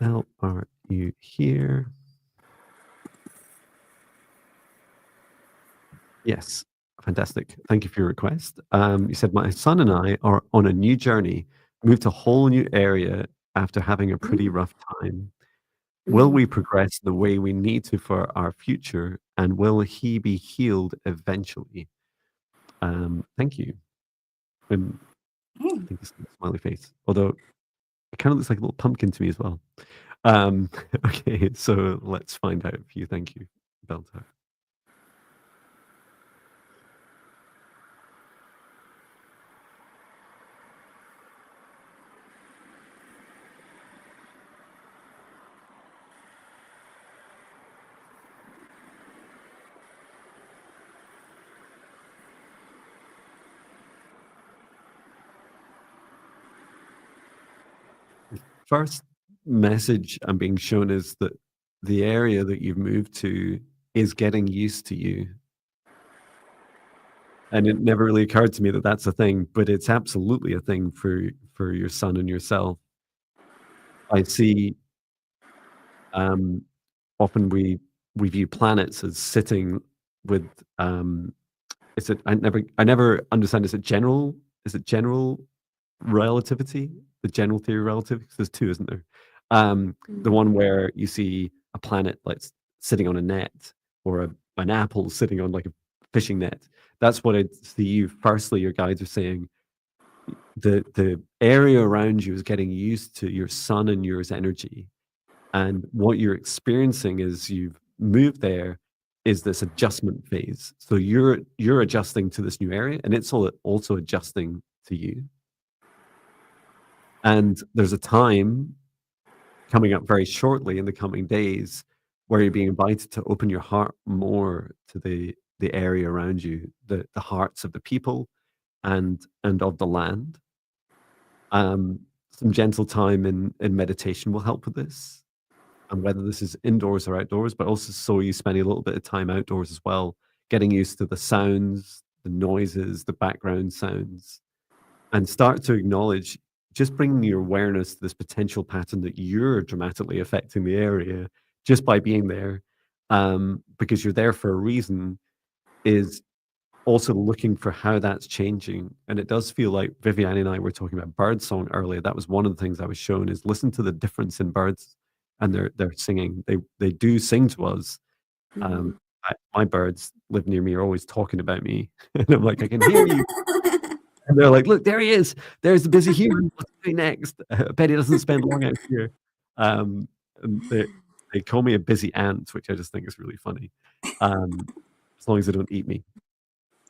L. Are you here? Yes. Fantastic. Thank you for your request. You said, my son and I are on a new journey, moved to a whole new area after having a pretty rough time. Will we progress the way we need to for our future? And will he be healed eventually? Thank you. And I think this is a smiley face, although it kind of looks like a little pumpkin to me as well. Okay, so let's find out for you. Thank you, Belter. First message I'm being shown is that the area that you've moved to is getting used to you. And it never really occurred to me that that's a thing, but it's absolutely a thing for your son and yourself. I see often we view planets as sitting with is it I never understand, is it general relativity? The general theory of relativity? 'Cause there's two, isn't there? The one where you see a planet like sitting on a net or an apple sitting on like a fishing net. That's what I see you. Firstly, your guides are saying the area around you is getting used to your sun and yours energy. And what you're experiencing as you've moved there is this adjustment phase. So you're adjusting to this new area, and it's also adjusting to you. And there's a time coming up very shortly in the coming days where you're being invited to open your heart more to the area around you, the hearts of the people and of the land. Some gentle time in meditation will help with this. And whether this is indoors or outdoors, but also so you spending a little bit of time outdoors as well, getting used to the sounds, the noises, the background sounds, and start to acknowledge, just bringing your awareness to this potential pattern that you're dramatically affecting the area just by being there, because you're there for a reason, is also looking for how that's changing. And it does feel like Viviane and I were talking about bird song earlier. That was one of the things I was shown, is listen to the difference in birds and their singing. They do sing to us. Mm-hmm. My birds live near me are always talking about me. And I'm like, I can hear you. And they're like, look, there he is. There's the busy human. What's he doing next? I bet he doesn't spend long out here. And they call me a busy ant, which I just think is really funny. As long as they don't eat me.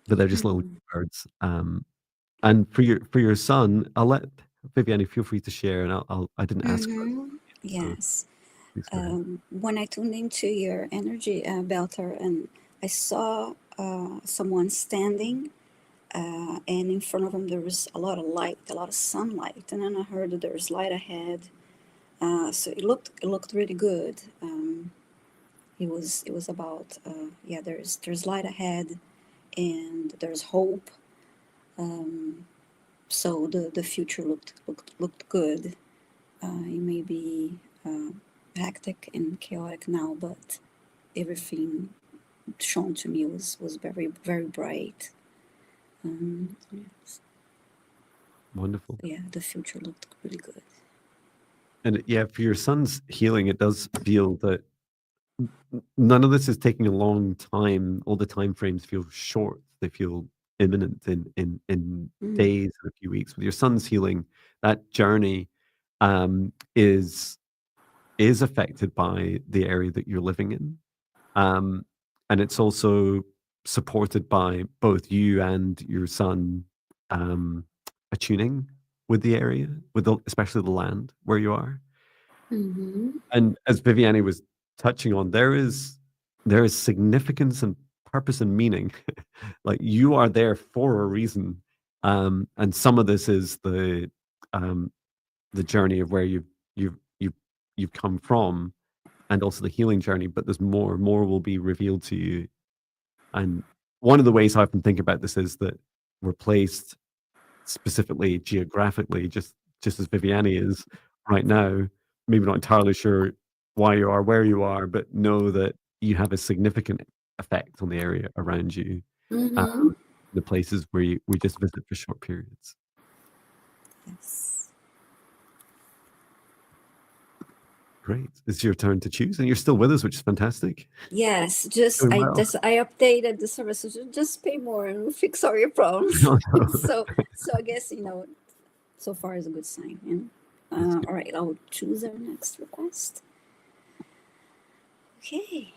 But they're just little birds. And for your son, I'll let Viviane feel free to share, and I didn't ask about Mm-hmm. so Yes. please go ahead. When I tuned into your energy, Belter, and I saw someone standing, and in front of him there was a lot of light, a lot of sunlight, and then I heard that there was light ahead. So it looked really good. It was about yeah, there's light ahead, and there's hope. So the future looked good. It may be hectic and chaotic now, but everything shown to me was very very bright. Yes. Wonderful. Yeah, the future looked really good. And yeah, for your son's healing, it does feel that none of this is taking a long time. All the time frames feel short. They feel imminent in Mm. days and a few weeks. With your son's healing, that journey is affected by the area that you're living in. Um, and it's also supported by both you and your son um, attuning with the area, especially the land where you are. Mm-hmm. And as Viviane was touching on, there is significance and purpose and meaning. Like, you are there for a reason, and some of this is um, the journey of where you've come from, and also the healing journey. But there's more. More will be revealed to you. And one of the ways I often think about this is that we're placed specifically geographically, just as Viviane is right now. Maybe not entirely sure why you are where you are, but know that you have a significant effect on the area around you, Mm-hmm. the places where we just visit for short periods. Yes. Great. It's your turn to choose, and you're still with us, which is fantastic. Yes, just Doing I well. just I updated the service. So just pay more and we'll fix all your problems. No, no. So I guess so far is a good sign. That's good. All right, I'll choose our next request. Okay.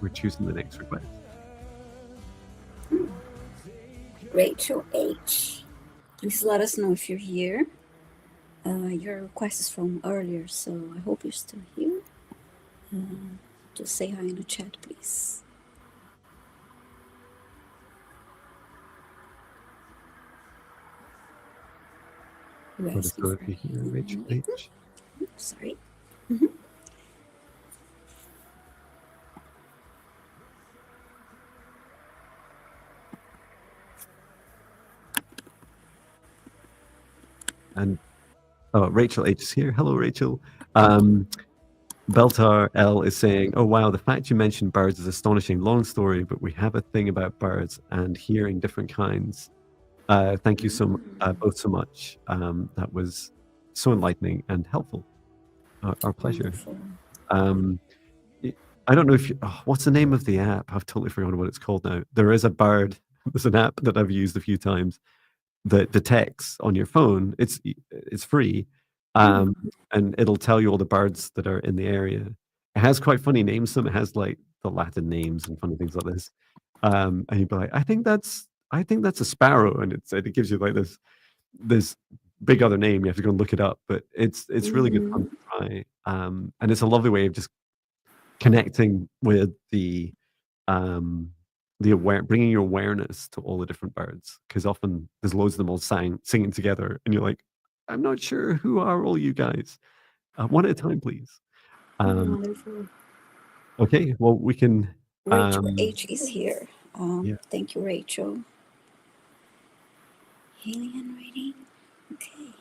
We're choosing the next request. Rachel H. Please let us know if you're here. Your request is from earlier, so I hope you're still here. Just say hi in the chat, please. You're Let us asking know for if you're here, Rachel healing. H. Sorry. And Rachel H is here. Hello, Rachel. Beltar L is saying, "Oh wow, the fact you mentioned birds is astonishing. Long story, but we have a thing about birds and hearing different kinds. Thank you both so much. That was so enlightening and helpful. Our pleasure." Wonderful. I don't know if what's the name of the app? I've totally forgotten what it's called now. There is a bird. There's an app that I've used a few times that detects on your phone. It's free, and it'll tell you all the birds that are in the area. It has quite funny names. Some it has like the Latin names and funny things like this. And you'd be like, I think that's a sparrow, and it gives you like this big other name. You have to go and look it up, but it's really good fun to try. And it's a lovely way of just connecting with the bringing your awareness to all the different birds, because often there's loads of them all singing together, and you're like, I'm not sure who are all you guys. One at a time, please. Wonderful. Okay, well we can. Rachel H is here. Yeah. Thank you, Rachel. Healing and reading. Okay.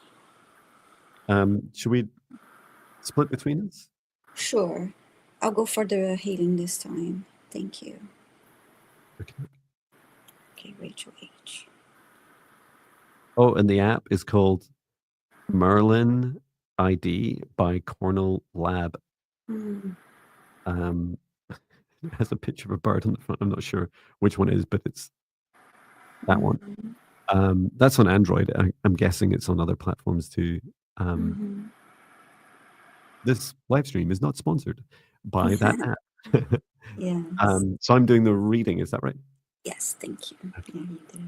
Should we split between us? Sure. I'll go for the healing this time. Thank you. Okay. Okay, Rachel H. Oh, and the app is called Merlin ID by Cornell Lab. It has a picture of a bird on the front. I'm not sure which one it is, but it's that one. That's on Android. I'm guessing it's on other platforms too. This live stream is not sponsored by that app. Yes. So I'm doing the reading. Is that right? Yes, thank you. Okay. Yeah,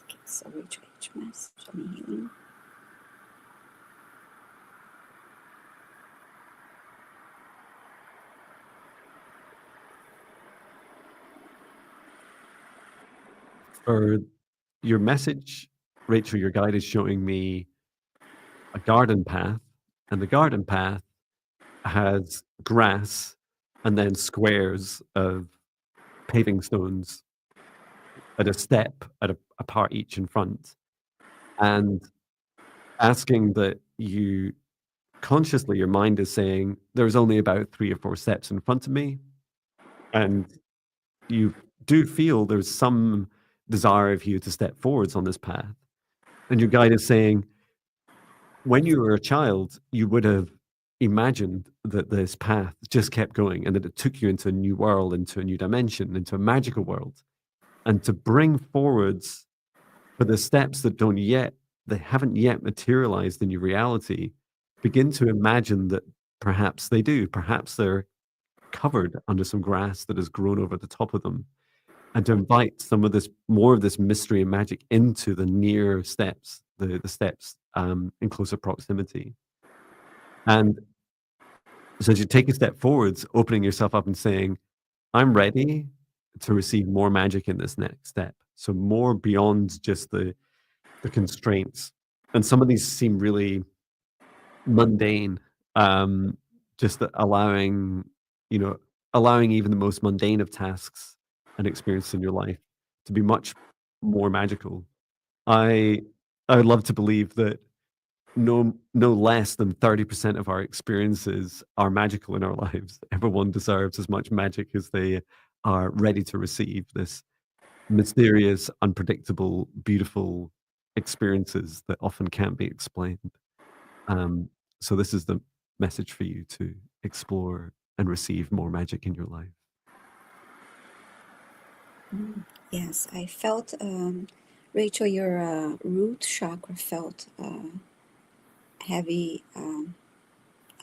okay, so Rachel H. Message on healing. For your message, Rachel, your guide is showing me a garden path, and the garden path has grass and then squares of paving stones at a step apart each in front, and asking that you consciously, your mind is saying, there's only about 3 or 4 steps in front of me, and you do feel there's some desire of you to step forwards on this path. And your guide is saying, when you were a child, you would have imagined that this path just kept going and that it took you into a new world, into a new dimension, into a magical world. And to bring forwards for the steps that they haven't yet materialized in your reality, begin to imagine that perhaps they do. Perhaps they're covered under some grass that has grown over the top of them. And to invite more of this mystery and magic into the near steps, the steps in closer proximity. And so as you take a step forwards, opening yourself up and saying, I'm ready to receive more magic in this next step. So more beyond just the constraints. And some of these seem really mundane, just allowing even the most mundane of tasks and experiences in your life to be much more magical. I would love to believe that no less than 30% of our experiences are magical in our lives. Everyone deserves as much magic as they are ready to receive. This mysterious, unpredictable, beautiful experiences that often can't be explained. So this is the message for you to explore and receive more magic in your life. Yes, I felt, Rachel, your root chakra felt heavy.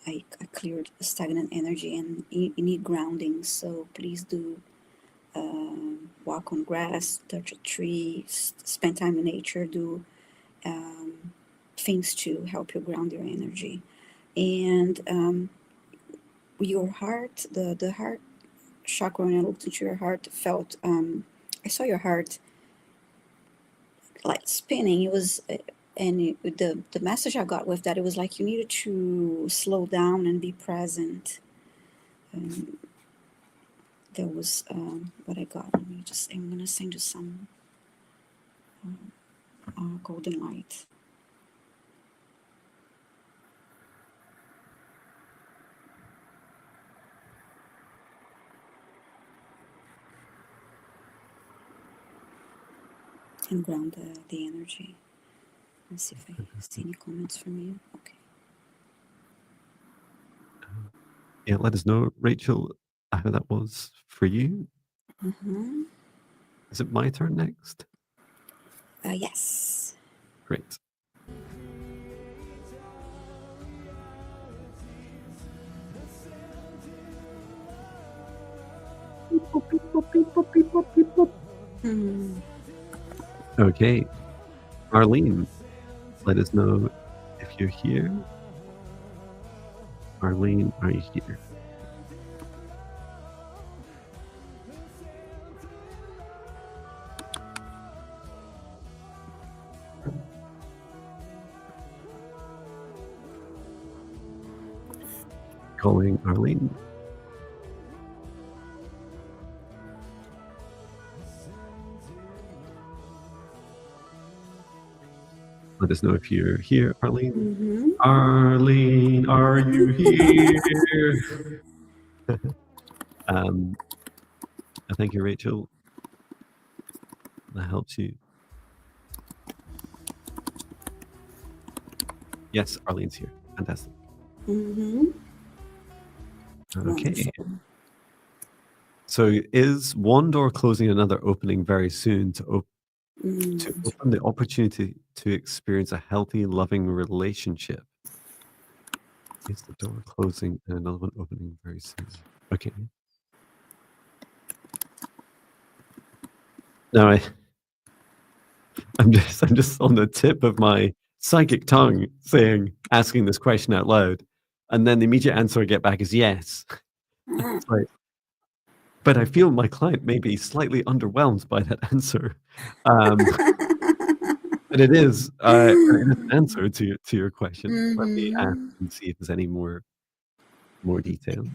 I cleared stagnant energy, and you need grounding. So please do walk on grass, touch a tree, spend time in nature, do things to help you ground your energy. And your heart, the heart chakra, when I looked into your heart, felt, I saw your heart like spinning. It was, the message I got with that, it was like you needed to slow down and be present. That was what I got. I'm gonna send you some golden light. and ground the energy. Let's see if I see any comments from you. Okay. Yeah, let us know, Rachel, how that was for you. Mm-hmm. Is it my turn next? Yes. Great. Mm. Okay, Arlene, let us know if you're here. Arlene, are you here? Calling Arlene. Let us know if you're here, Arlene. Mm-hmm. Arlene, are you here? Thank you, Rachel. That helps you. Yes, Arlene's here. Fantastic. Mm-hmm. Okay. Wonderful. So is one door closing, another opening very soon to Mm. open the opportunity to experience a healthy, loving relationship? Is the door closing and another one opening very soon? Okay. Now I'm just on the tip of my psychic tongue asking this question out loud, and then the immediate answer I get back is yes. Ah. It's like, but I feel my client may be slightly underwhelmed by that answer. But it is an answer to your question. Let me ask Mm-hmm. and see if there's any more detail.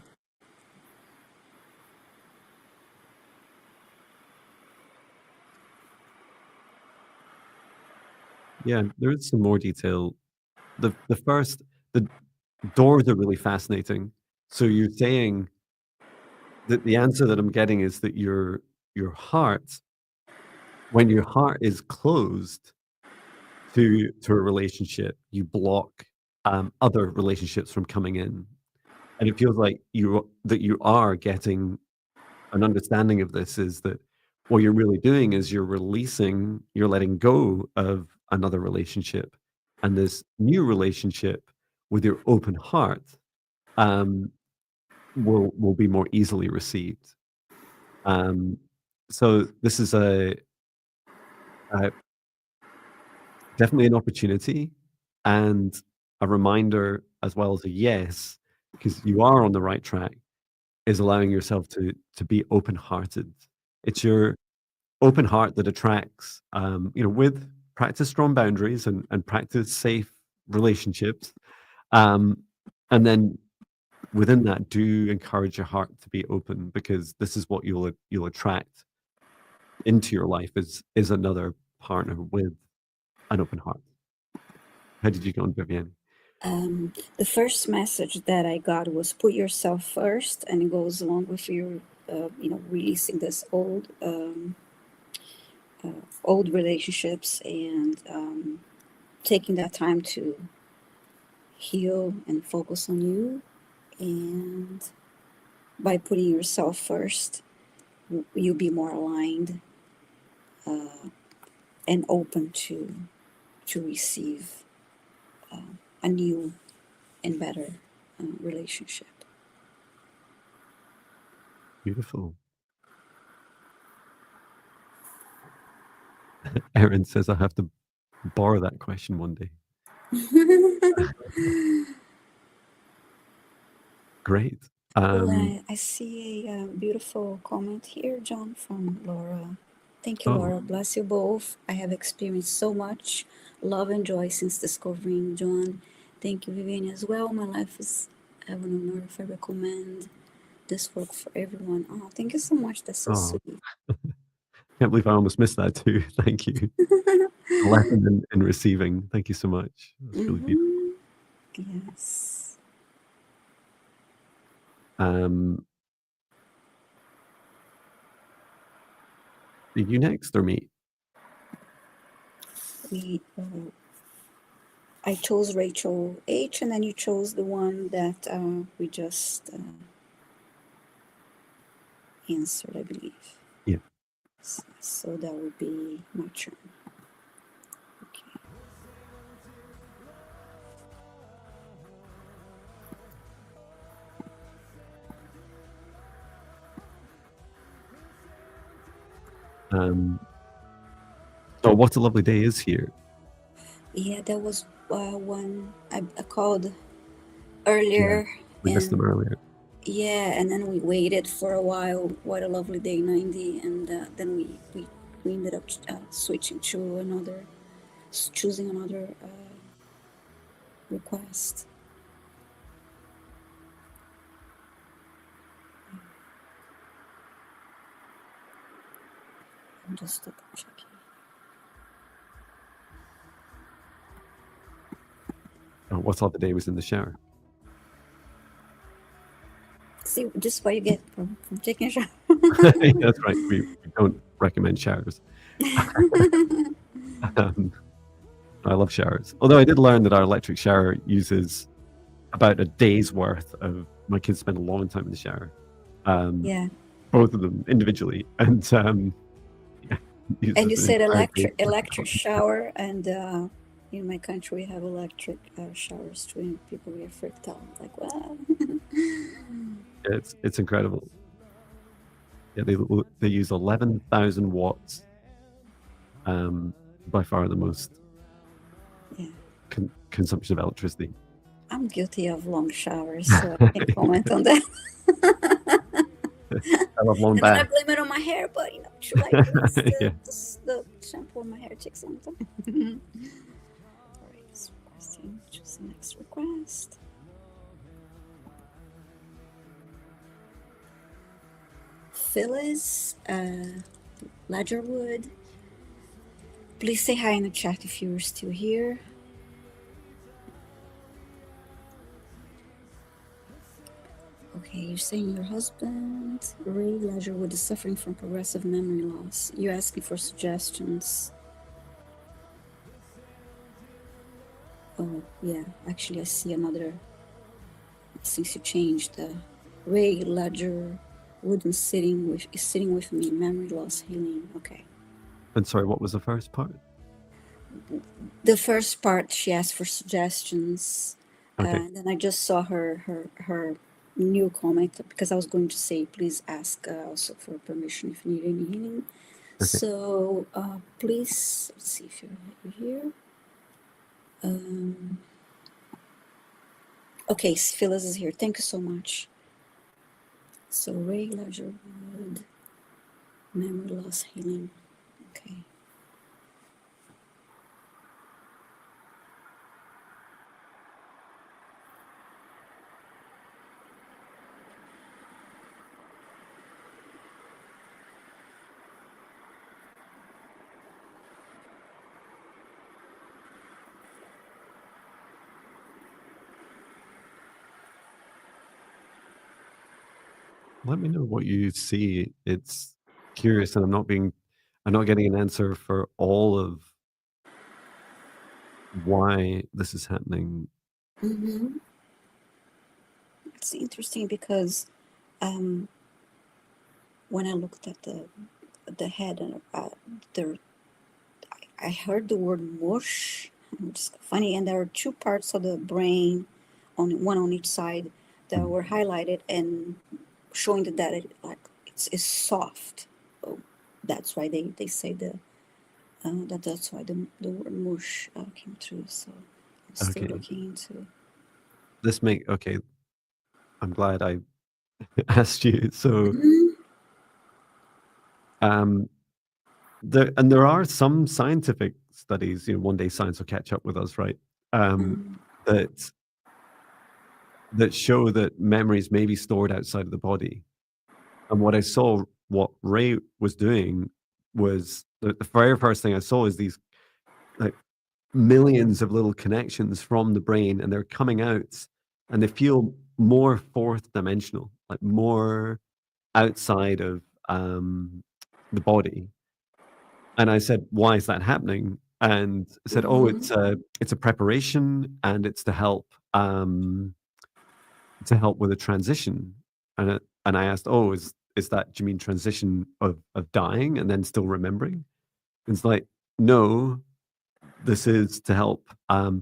Yeah, there is some more detail. The doors are really fascinating. So you're saying that the answer that I'm getting is that your heart, when your heart is closed to a relationship, you block other relationships from coming in. And it feels like you are getting an understanding of this, is that what you're really doing is you're letting go of another relationship, and this new relationship with your open heart um, will be more easily received. Um, so this is a definitely an opportunity and a reminder, as well as a yes, because you are on the right track, is allowing yourself to be open hearted. It's your open heart that attracts, with practice strong boundaries and practice safe relationships. Um, and then within that, do encourage your heart to be open, because this is what you'll attract into your life is another partner with an open heart. How did you go on, Viviane? The first message that I got was put yourself first, and it goes along with you, releasing this old relationships and taking that time to heal and focus on you. And by putting yourself first, you'll be more aligned and open to receive a new and better relationship. Beautiful. Erin says I have to borrow that question one day. Great. I see a beautiful comment here, John, from Laura. Thank you, Oh, Laura. Bless you both. I have experienced so much love and joy since discovering John. Thank you, Viviane, as well. My life is heaven on earth. I recommend this work for everyone. Oh, thank you so much. That's so oh, sweet. can't believe I almost missed that too. Thank you. A lesson in receiving. Thank you so much. That's really beautiful. Mm-hmm. Yes. Um, are you next or me? I chose Rachel H, and then you chose the one that we just answered, I believe. Yeah. So that would be my turn. Okay. Oh, what a lovely day is here. Yeah, that was one I called earlier. Yeah, we missed them earlier. Yeah, and then we waited for a while. What a lovely day, 90, and then we ended up switching to another, choosing another request. I'm just double checking. Oh, what other day was in the shower? See, just what you get from taking a shower. That's right. We don't recommend showers. I love showers. Although I did learn that our electric shower uses about a day's worth of. My kids spend a long time in the shower. Yeah. Both of them individually, and yeah, And you said electric shower, and in my country we have electric showers too, and people get freaked out. Like, wow. It's incredible. Yeah, they use 11,000 watts. By far the most consumption of electricity. I'm guilty of long showers, so I can't comment on that. I love long bath. I blame it on my hair, but you know, the shampoo on my hair takes a long time. All right, this requesting. Choose the next request. Phyllis Ledgerwood. Please say hi in the chat if you're still here. Okay, you're saying your husband, Ray Ledgerwood, is suffering from progressive memory loss. You're asking for suggestions. Oh, yeah. Actually, I see another. Since you changed, Ray Ledgerwood is sitting with me. Memory loss healing. Okay. And sorry, what was the first part? The first part, she asked for suggestions. Okay. And then I just saw her new comment, because I was going to say, please ask also for permission if you need any healing. Okay. So please, let's see if you're here. Okay, Phyllis is here. Thank you so much. So Ray Ledgerwood, memory loss healing. Okay. Let me know what you see. It's curious, and I'm not getting an answer for all of why this is happening. Mm-hmm. It's interesting because when I looked at the head, and I heard the word mush, which is funny, and there are two parts of the brain, one on each side, that were highlighted and showing that it's soft. Oh, that's why they say that's why the word mush came through. So I'm still looking into this. Okay, I'm glad I asked you. So there are some scientific studies, one day science will catch up with us, right? That show that memories may be stored outside of the body. And what I saw, what Ray was doing, was the very first thing I saw is these like millions of little connections from the brain, and they're coming out, and they feel more fourth dimensional, like more outside of the body. And I said, why is that happening? and said, "Oh, Mm-hmm. it's a preparation, and it's to help with a transition." And I asked, "Oh, is that? Do you mean transition of dying and then still remembering?" And it's like, no, this is to help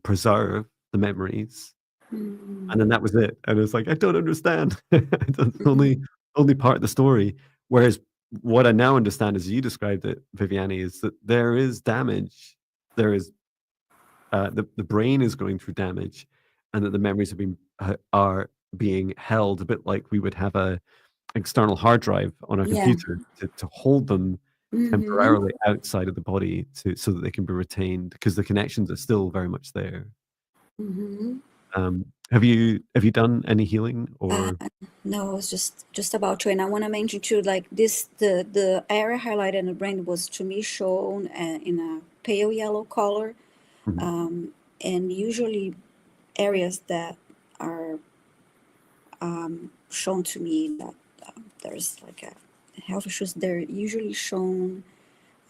preserve the memories. And then that was it. And it's like, I don't understand. That's Mm-hmm. only part of the story. Whereas what I now understand, as you described it, Viviane, is that there is damage. There is the brain is going through damage, and that the memories are being held a bit like we would have a external hard drive on a Yeah. computer to hold them Mm-hmm. temporarily outside of the body so that they can be retained because the connections are still very much there. Mm-hmm. Have you done any healing Uh, or? no, I was just about to, and I want to mention too, like this, the area highlighted in the brain was to me shown in a pale yellow color, Mhm. and usually areas that are shown to me that there's like a health issues, they're usually shown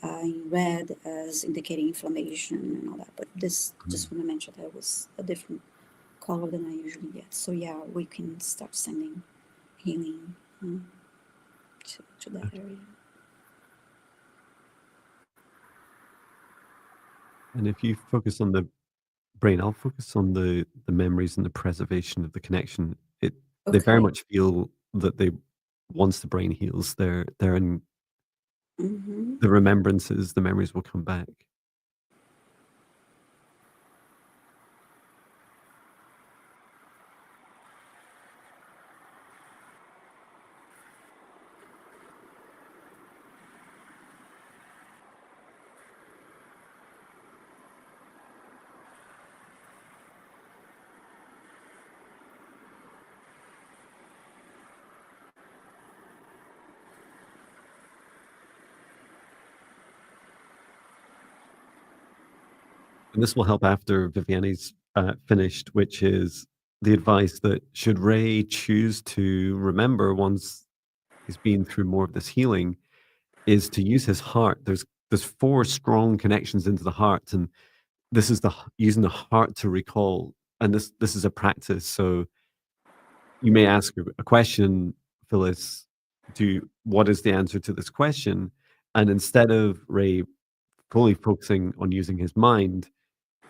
in red as indicating inflammation and all that. But this, Mhm. just want to mention that it was a different color than I usually get. So yeah, we can start sending healing to that area. And if you focus on the brain, I'll focus on the memories and the preservation of the connection. They very Okay. much feel that they once the brain heals, they're in Mm-hmm. the remembrances, the memories will come back. And this will help after Viviane's finished, which is the advice that should Ray choose to remember once he's been through more of this healing, is to use his heart. There's four strong connections into the heart, and this is using the heart to recall. And this is a practice. So you may ask a question, Phyllis. What is the answer to this question? And instead of Ray fully focusing on using his mind,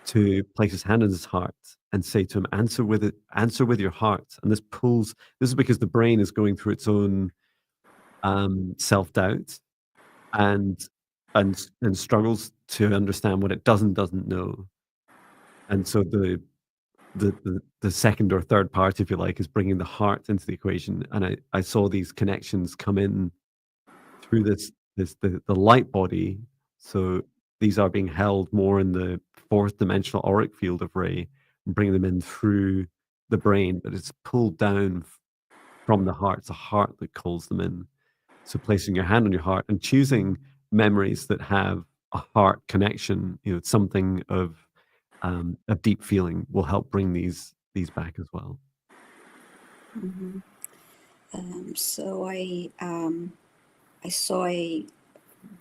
to place his hand on his heart and say to him, "Answer with it. Answer with your heart." And this is because the brain is going through its own self doubt and and struggles to understand what it doesn't know. And so the second or third part, if you like, is bringing the heart into the equation. And I saw these connections come in through the light body. So these are being held more in the fourth dimensional auric field of Ray, and bring them in through the brain, but it's pulled down from the heart. It's the heart that calls them in. So placing your hand on your heart and choosing memories that have a heart connection, something of deep feeling will help bring these back as well. Mm-hmm. So I saw a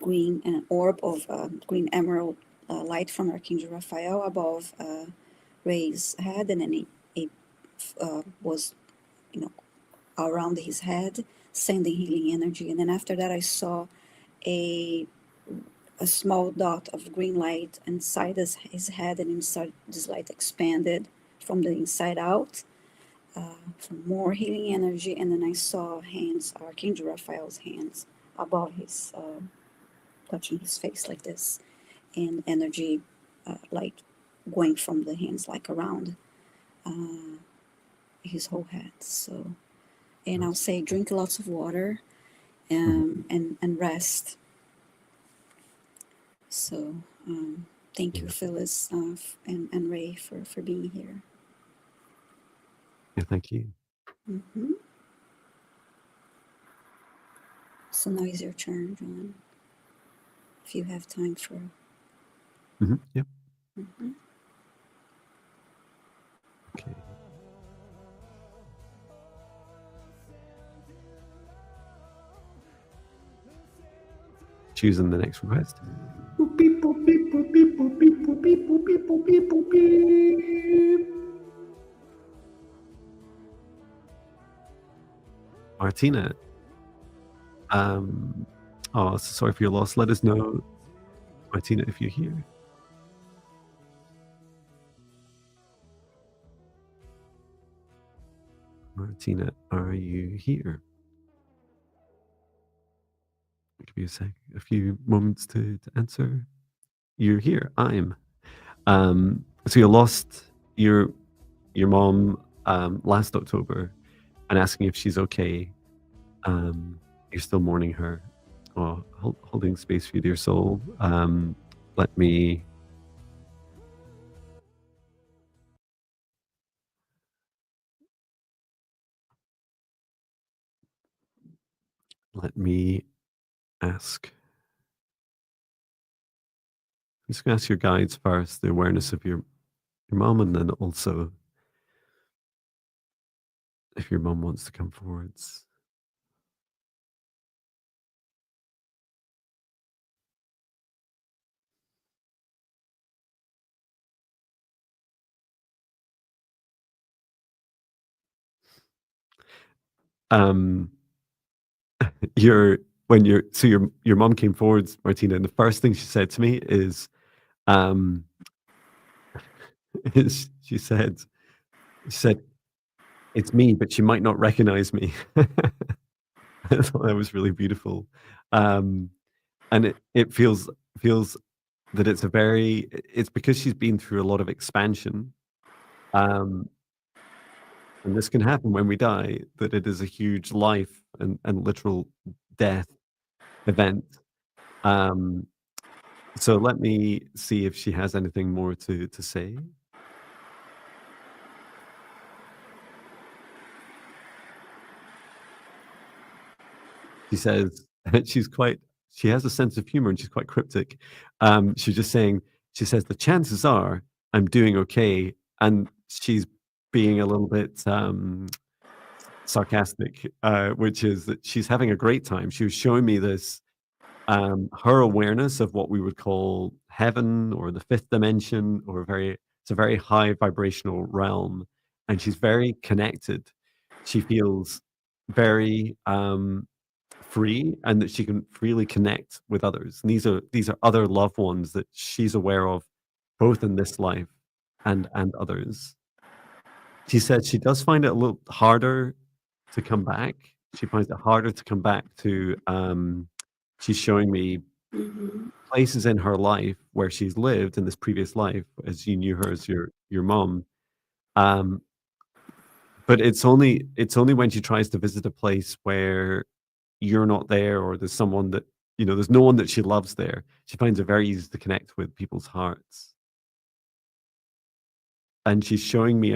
an orb of green emerald light from Archangel Raphael above Ray's head, and then it was, you know, around his head, sending healing energy. And then after that, I saw a a small dot of green light inside his head, and inside this light expanded from the inside out for more healing energy. And then I saw hands, Archangel Raphael's hands, above his, touching his face like this, and energy like going from the hands like around his whole head. So, and I'll Nice. say drink lots of water Mhm. and rest. So, thank you, Yeah. Phyllis, and Ray, for being here. Yeah. Thank you. Hmm. So now is your turn, John, if you have time for. Yep. Mhm. Okay. Choosing the next request. Boop, beep. boop, beep, boop, beep, boop, beep, boop, beep, boop, beep, boop, beep, boop, beep. Martina, um, oh, so sorry for your loss. Let us know, Martina, if you're here. Martina, are you here? I'll give you a few moments to answer. You're here. I'm. So you lost your mom last October, and asking if she's okay. You're still mourning her. Oh, holding space for you, dear soul. Let me let me ask. I'm just gonna ask your guides first, the awareness of your mom, and then also if your mom wants to come forwards. Um, your when your so your mom came forwards, Martina, and the first thing she said to me is, um, is she said it's me, but she might not recognize me. I thought that was really beautiful, um, and it feels that it's because she's been through a lot of expansion, um, and this can happen when we die, that it is a huge life and literal death event. Um, so let me see if she has anything more to say. She says she has a sense of humor and she's quite cryptic. She's just saying, she says, the chances are I'm doing okay. And she's being a little bit sarcastic, which is that she's having a great time. She was showing me this, her awareness of what we would call heaven or the fifth dimension, or it's a very high vibrational realm. And she's very connected. She feels very free, and that she can freely connect with others. And these are other loved ones that she's aware of, both in this life and others. She said she does find it a little harder to come back. She finds it harder to come back to. She's showing me Mm-hmm. places in her life where she's lived in this previous life, as you knew her as your mom. Um, but it's only when she tries to visit a place where you're not there, or there's someone that there's no one that she loves there. She finds it very easy to connect with people's hearts. And she's showing me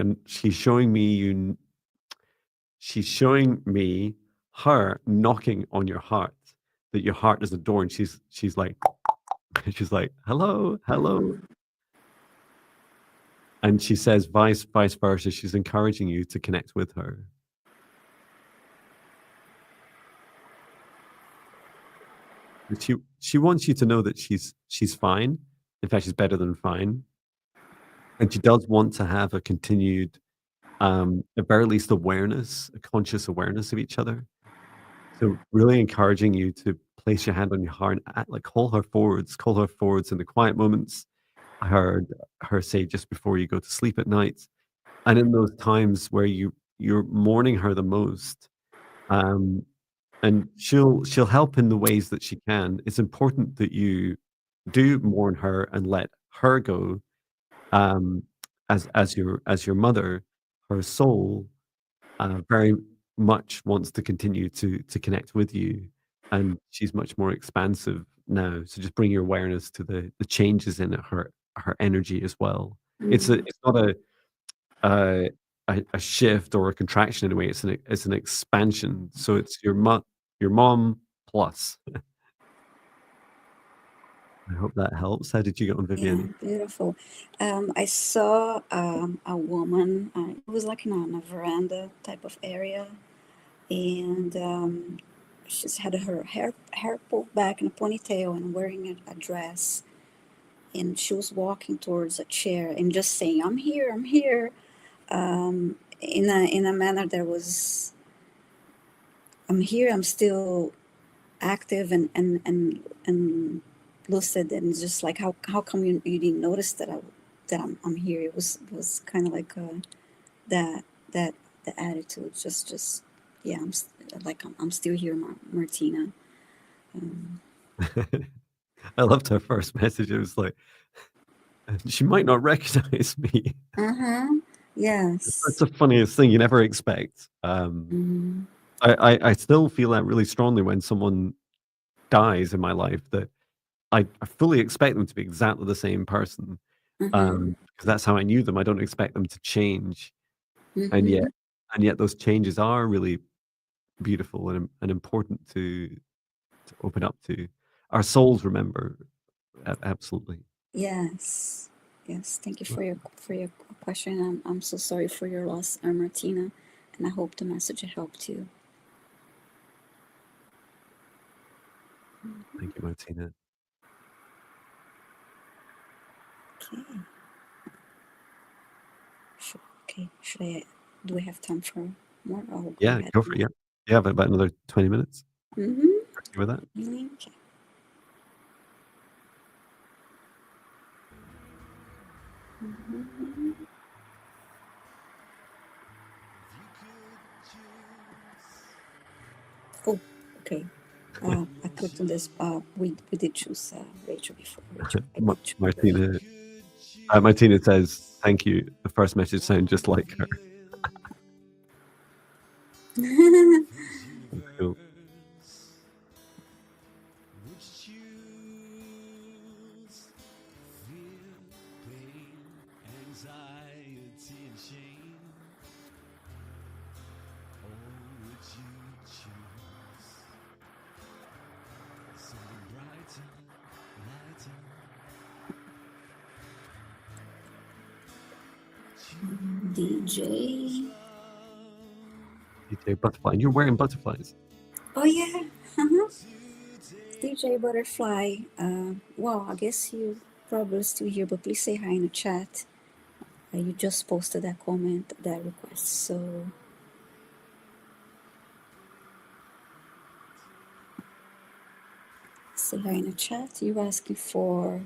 her knocking on your heart, that your heart is a door, and she's like she's like, hello, hello. And she says vice versa. She's encouraging you to connect with her. But she wants you to know that she's fine. In fact, she's better than fine. And she does want to have a continued, at very least, awareness, a conscious awareness of each other. So really encouraging you to place your hand on your heart and like call her forwards in the quiet moments. I heard her say just before you go to sleep at night, and in those times where you're mourning her the most. Um, and she'll help in the ways that she can. It's important that you do mourn her and let her go, um, as your mother. Her soul very much wants to continue to connect with you, and she's much more expansive now. So just bring your awareness to the changes in her energy as well. Mm-hmm. It's not uh, a shift or a contraction in a way. It's an expansion. So it's your mom plus. I hope that helps. How did you get on, Yeah, Viviane? beautiful. I saw a woman. It was like in a veranda type of area, and she's had her hair pulled back in a ponytail and wearing a dress. and she was walking towards a chair and just saying, I'm here," in a manner that was, "I'm here, I'm still active and lucid," and it's just like, how come you didn't notice that I'm here? It was kind of like that that the attitude, just yeah, I'm still here, Martina. Um, I loved her first message. It was like, she might not recognize me. uh-huh. That's Yes. the funniest thing you never expect. Mm-hmm. I still feel that really strongly when someone dies in my life, that I fully expect them to be exactly the same person, Mm-hmm. because that's how I knew them. I don't expect them to change, and yet Mm-hmm. those changes are really beautiful and important to open up to. Our souls remember, absolutely. Yes. Yes. Thank you for your question. I'm so sorry for your loss, Martina, and I hope the message helped you. Thank you, Martina. Okay. Okay. Should I? Do we have time for more? I'll go Yeah, ahead go for it. now. Yeah, yeah. About another 20 minutes. Mm-hmm. You with that? Okay. Mm-hmm. Oh, okay. I clicked on this. We did choose Rachel before. Rachel, I did choose Rachel. Martina. Martina says, "Thank you." The first message sounded just like her. That's cool. DJ. DJ Butterfly. And you're wearing butterflies. Oh yeah. Uh-huh. DJ Butterfly. Wow. I guess you probably still here, but please say hi in the chat. You just posted that comment, that request. So say hi in the chat. You asking for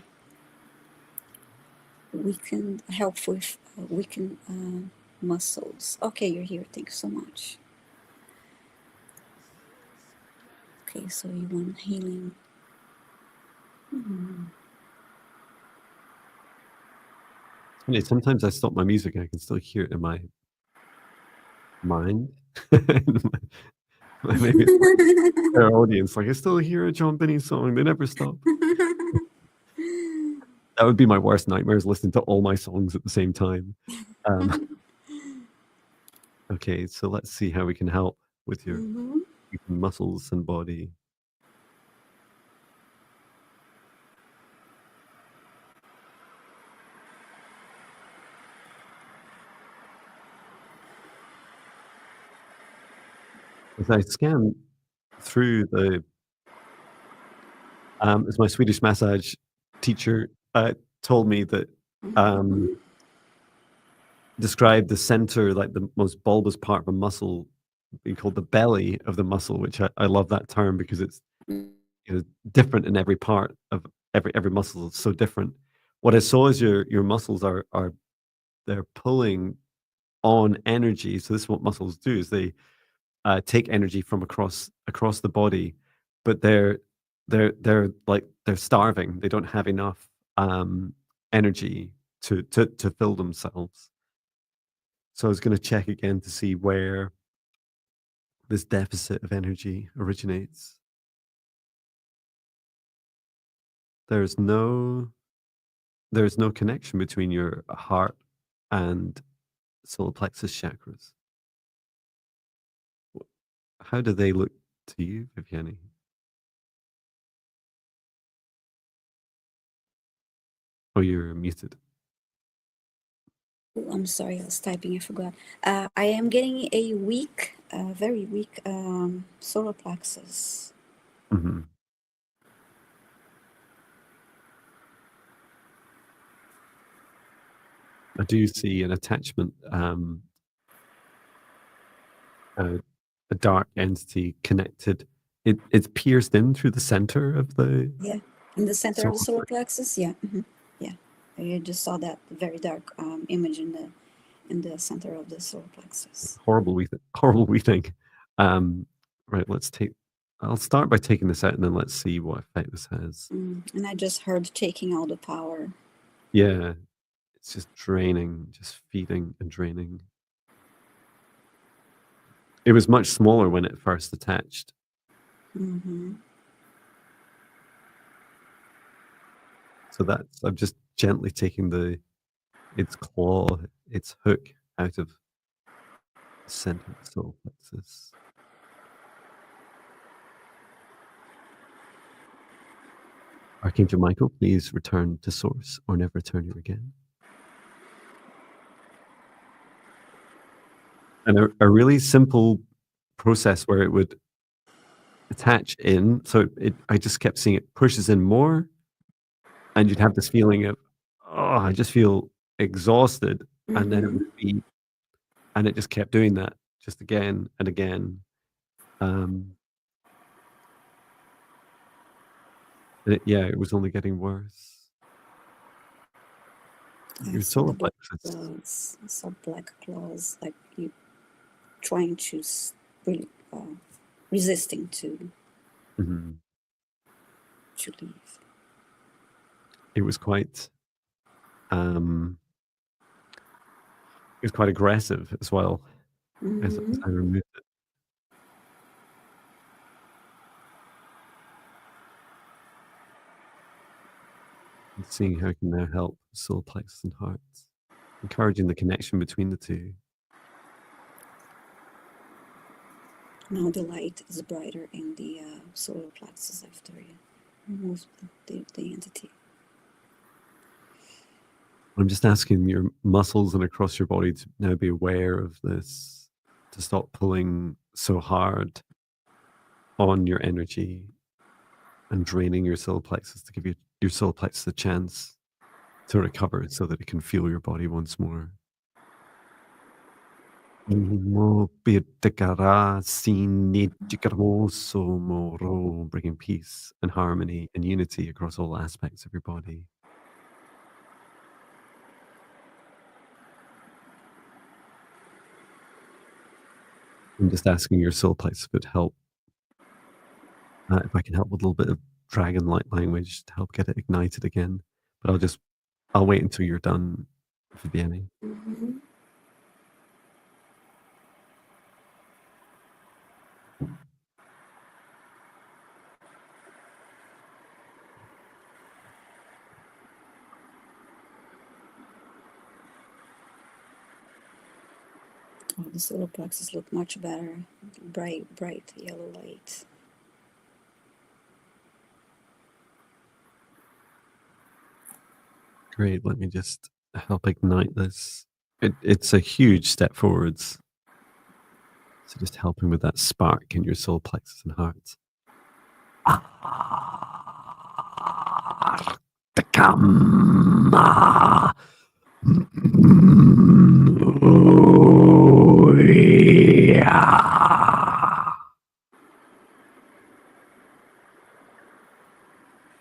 weakened help with weakened muscles. Okay, you're here. Thank you so much. Okay, so you want healing. Hmm. Funny, sometimes I stop my music and I can still hear it in my mind. Maybe it's like their audience. Like, I still hear a John Benny song. They never stop. That would be my worst nightmare, is listening to all my songs at the same time. Um, okay, so let's see how we can help with your Mm-hmm. muscles and body. As I scan through the, as my Swedish massage teacher told me that, um, Mm-hmm. described the center, like the most bulbous part of a muscle, being called the belly of the muscle, which I love that term, because it's, you know, different in every part of every muscle. It's so different. What I saw is your muscles are they're pulling on energy. So this is what muscles do: is they take energy from across the body, but they're like they're starving. They don't have enough energy to fill themselves. So I was going to check again to see where this deficit of energy originates. There's no there's no connection between your heart and solar plexus chakras. How do they look to you, Viviane? Oh, you're muted. Oh, I'm sorry, I was typing. I forgot. I am getting a weak, very weak solar plexus. Hmm. I do see an attachment, a, a dark entity connected. It's pierced in through the center of the Yeah, in the center of the solar solar plexus. plexus. Yeah, yeah. I just saw that very dark image in the center of the solar plexus. Horrible wee thing. Um, right, let's take. I'll start by taking this out, and then let's see what effect this has. And I just heard taking all the power. Yeah, it's just draining, just feeding and draining. It was much smaller when it first attached. Mm-hmm. So that's I'm just gently taking its claw, its hook out of the center of the solar plexus. Archangel Michael, please return to source or never return here again. And a really simple process where it would attach in. So I just kept seeing it pushes in more, and you'd have this feeling of, oh, I just feel exhausted, and then it would be, and it just kept doing that just again and again. And it was only getting worse. I Your saw solar the black plexus. claws. I saw black claws, like you trying to really resisting Mhm. to leave. It was quite, um, it was quite aggressive as well as I removed it. And seeing how it can now help solar plexus and hearts, encouraging the connection between the two. Now the light is brighter in the solar plexus after you remove the entity. I'm just asking your muscles and across your body to now be aware of this, to stop pulling so hard on your energy and draining your solar plexus, to give your solar plexus a chance to recover so that it can feel your body once more. Bringing peace and harmony and unity across all aspects of your body. I'm just asking your soul plexus if it help, if I can help with a little bit of dragon light language to help get it ignited again. But I'll wait until you're done, Viviane. Oh, the solar plexus look much better. Bright yellow light. Great. Let me just help ignite this. It's a huge step forwards. So just helping with that spark in your soul plexus and heart.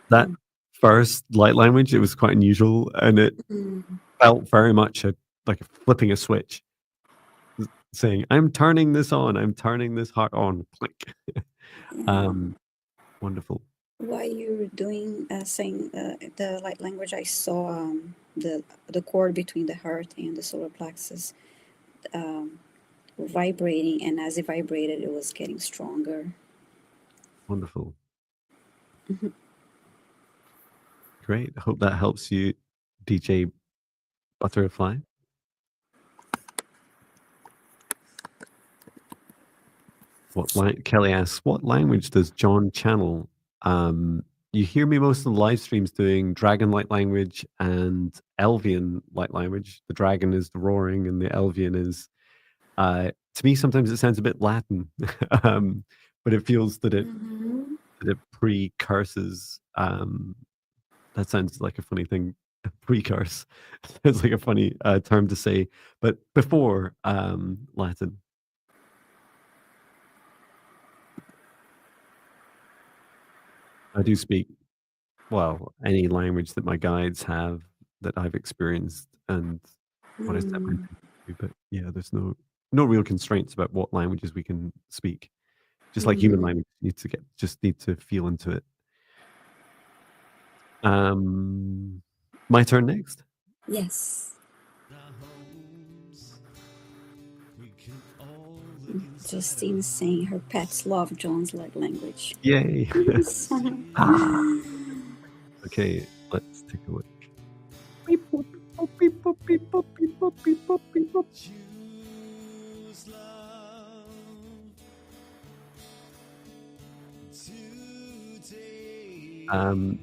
That first light language, it was quite unusual, and it felt very much like flipping a switch, saying, "I'm turning this on. I'm turning this heart on." Click. Wonderful. While you're doing saying the light language, I saw the cord between the heart and the solar plexus vibrating, and as it vibrated, it was getting stronger. Wonderful. Great. I hope that helps you, DJ Butterfly. Kelly asks, what language does John channel? You hear me most of the live streams doing dragon light language and Elvian light language. The dragon is the roaring, and the Elvian is, to me, sometimes it sounds a bit Latin, but it feels that it precurses. That sounds like a funny thing. Precurse. It's like a funny term to say, but before Latin. I do speak, well, any language that my guides have that I've experienced and what I set my Mm, mind to. But yeah, there's no real constraints about what languages we can speak. Just like human mhm. language, you just need to feel into it. My turn next. Yes. Justine saying her pets love John's language. Yay! Yes. Ah, okay, let's take a look. Beep, boop, beep, boop, beep, boop, beep, boop, beep, boop, beep, boop. Um,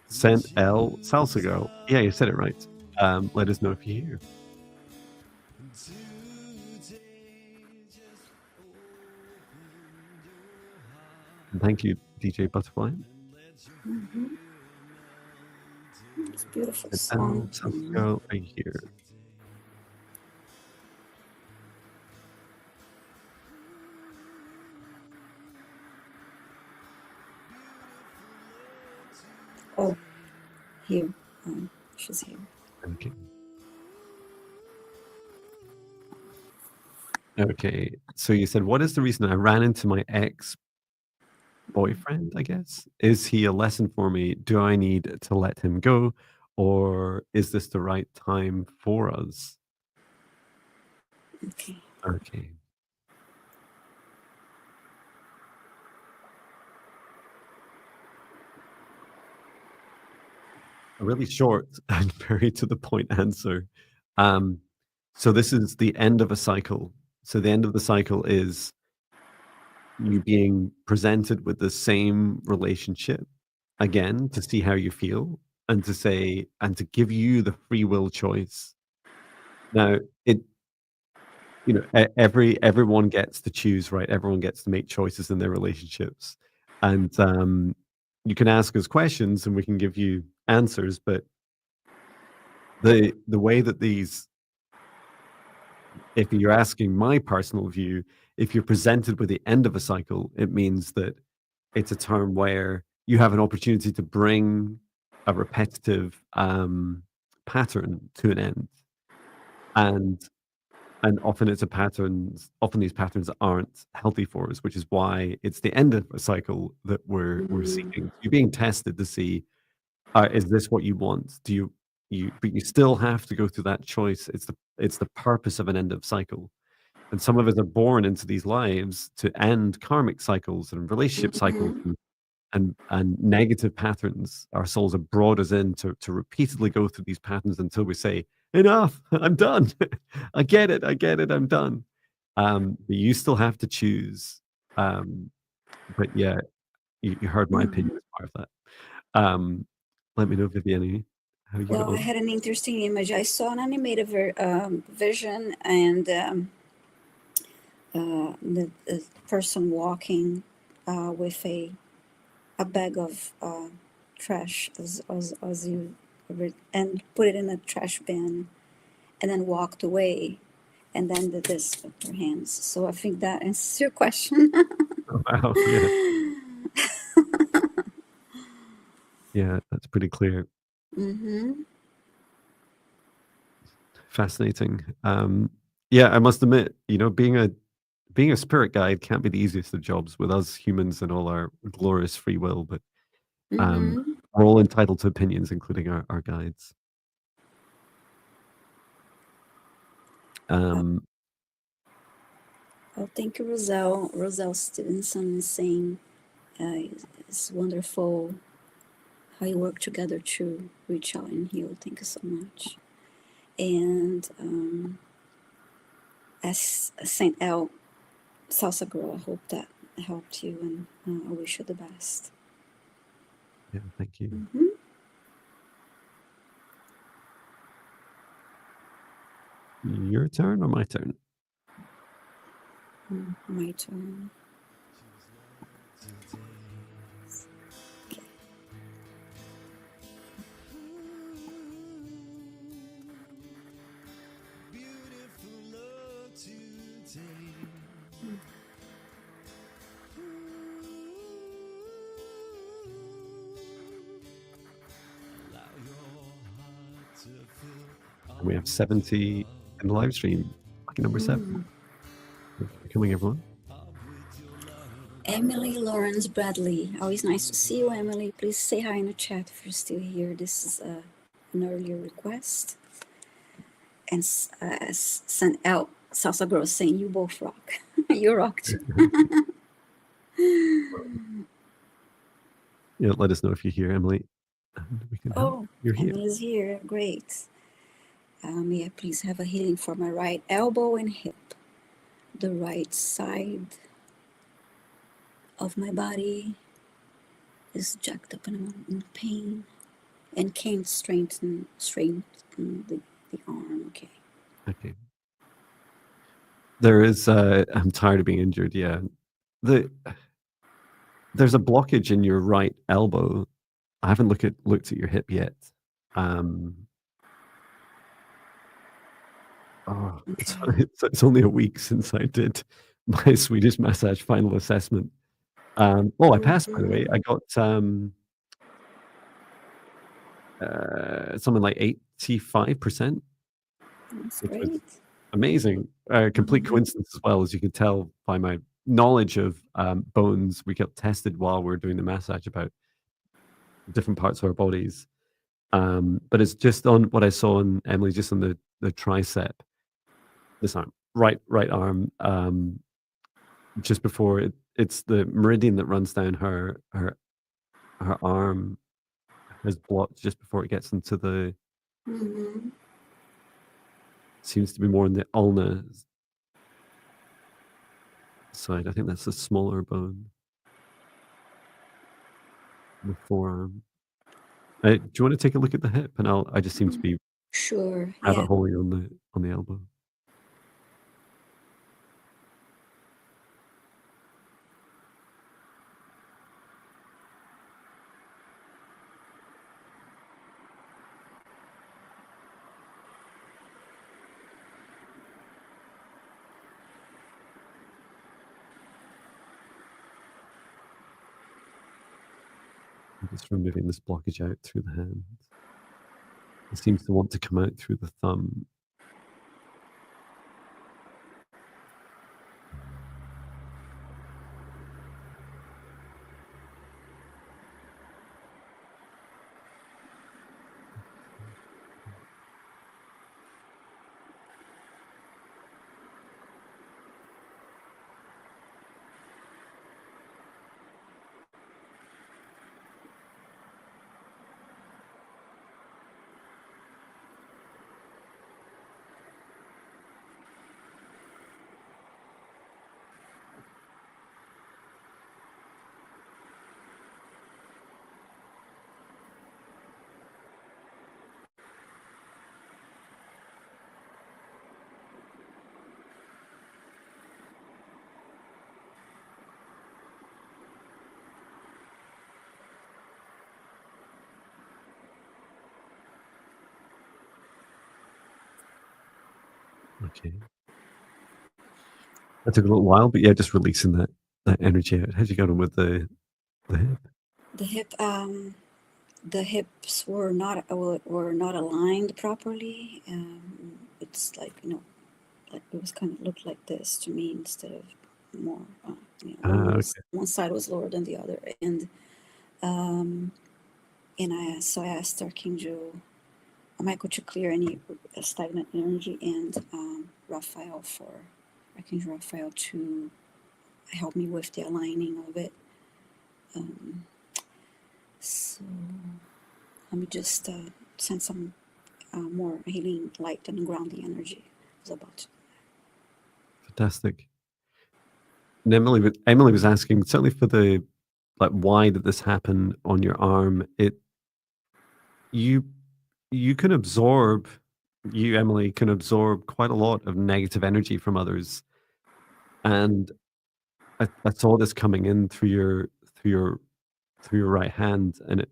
Sent L Salsa Girl. Yeah, you said it right. Let us know if you hear. And thank you, DJ Butterfly. Mhm. It's a beautiful Sent song. L Salsa Girl, I hear. Oh, here. She's here. Okay. Okay. So you said, what is the reason I ran into my ex boyfriend, I guess? Is he a lesson for me? Do I need to let him go? Or is this the right time for us? Okay. Okay. A really short and very to the point answer. Um, so this is the end of a cycle. So the end of the cycle is you being presented with the same relationship again to see how you feel and to say and to give you the free will choice. Now, it everyone gets to choose, right? Everyone gets to make choices in their relationships, and you can ask us questions, and we can give you answers. But the way that these, if you're asking my personal view, if you're presented with the end of a cycle, it means that it's a term where you have an opportunity to bring a repetitive pattern to an end, and often it's a patterns. Often these patterns aren't healthy for us, which is why it's the end of a cycle that we're Mm, seeking. You're being tested to see, is this what you want? Do you? But you still have to go through that choice. It's the purpose of an end of cycle. And some of us are born into these lives to end karmic cycles and relationship cycles mhm, and negative patterns. Our souls have brought us in to repeatedly go through these patterns until we say, enough, I'm done. I get it, I'm done. But you still have to choose. But yeah, you heard my opinion mhm. as part of that. Let me know, Viviane, how you got Well, I on. had an interesting image. I saw an animated vision, and the person walking with a bag of trash, as you and put it in a trash bin, and then walked away, and then did this with her hands. So I think that answers your question. Oh, wow, yeah, yeah, that's pretty clear. Mm-hmm. Fascinating. Yeah, I must admit, being a spirit guide can't be the easiest of jobs with us humans and all our glorious free will, but um, Mm-hmm. we're all entitled to opinions, including our guides. Um, Well, thank you, Roselle. Roselle Stevenson is saying it's wonderful how you work together to reach out and heal. Thank you so much. And as Saint L, Salsa Girl, I hope that helped you, and I wish you the best. yeah, thank you. Mm-hmm. Your turn or my turn? My turn. Okay. And we have 70 in the live stream. Lucky number 7. Thank you for coming, everyone. Emily Lawrence Bradley. Always nice to see you, Emily. Please say hi in the chat if you're still here. This is an earlier request. And Salsa Girl saying you both rock. You rock too. Yeah, let us know if you're here, Emily. And we can help. You're here. Emily's here. Great. May I please have a healing for my right elbow and hip, the right side of my body is jacked up and I'm in pain and can't straighten the arm. Okay. There is I'm tired of being injured. Yeah. There's a blockage in your right elbow. I haven't looked at your hip yet. It's only a week since I did my Swedish massage final assessment. I passed, by the way. I got something like 85%. That's great. Amazing. Complete coincidence as well, as you can tell by my knowledge of bones. We got tested while we were doing the massage about different parts of our bodies. But it's just on what I saw on Emily, just on the tricep, this arm, right arm, just before it's the meridian that runs down her arm is blocked just before it gets into the seems to be more in the ulna side. I think that's a smaller bone. The forearm. Do you want to take a look at the hip? And I just seem to be rabbit holing on the elbow. Just removing this blockage out through the hand. It seems to want to come out through the thumb. Okay. That took a little while, but yeah, just releasing that energy out. How'd you get on with the hip? The hips were not aligned properly. It's like like it was kind of looked like this to me instead of more. One side was lower than the other, and I asked Archangel Michael to clear any stagnant energy, and Archangel Raphael to help me with the aligning of it. So let me just send some more healing light and grounding energy. Is about. Fantastic. And Emily was asking, certainly for the why did this happen on your arm? You can absorb, Emily, can absorb quite a lot of negative energy from others, and I saw this coming in through your right hand, and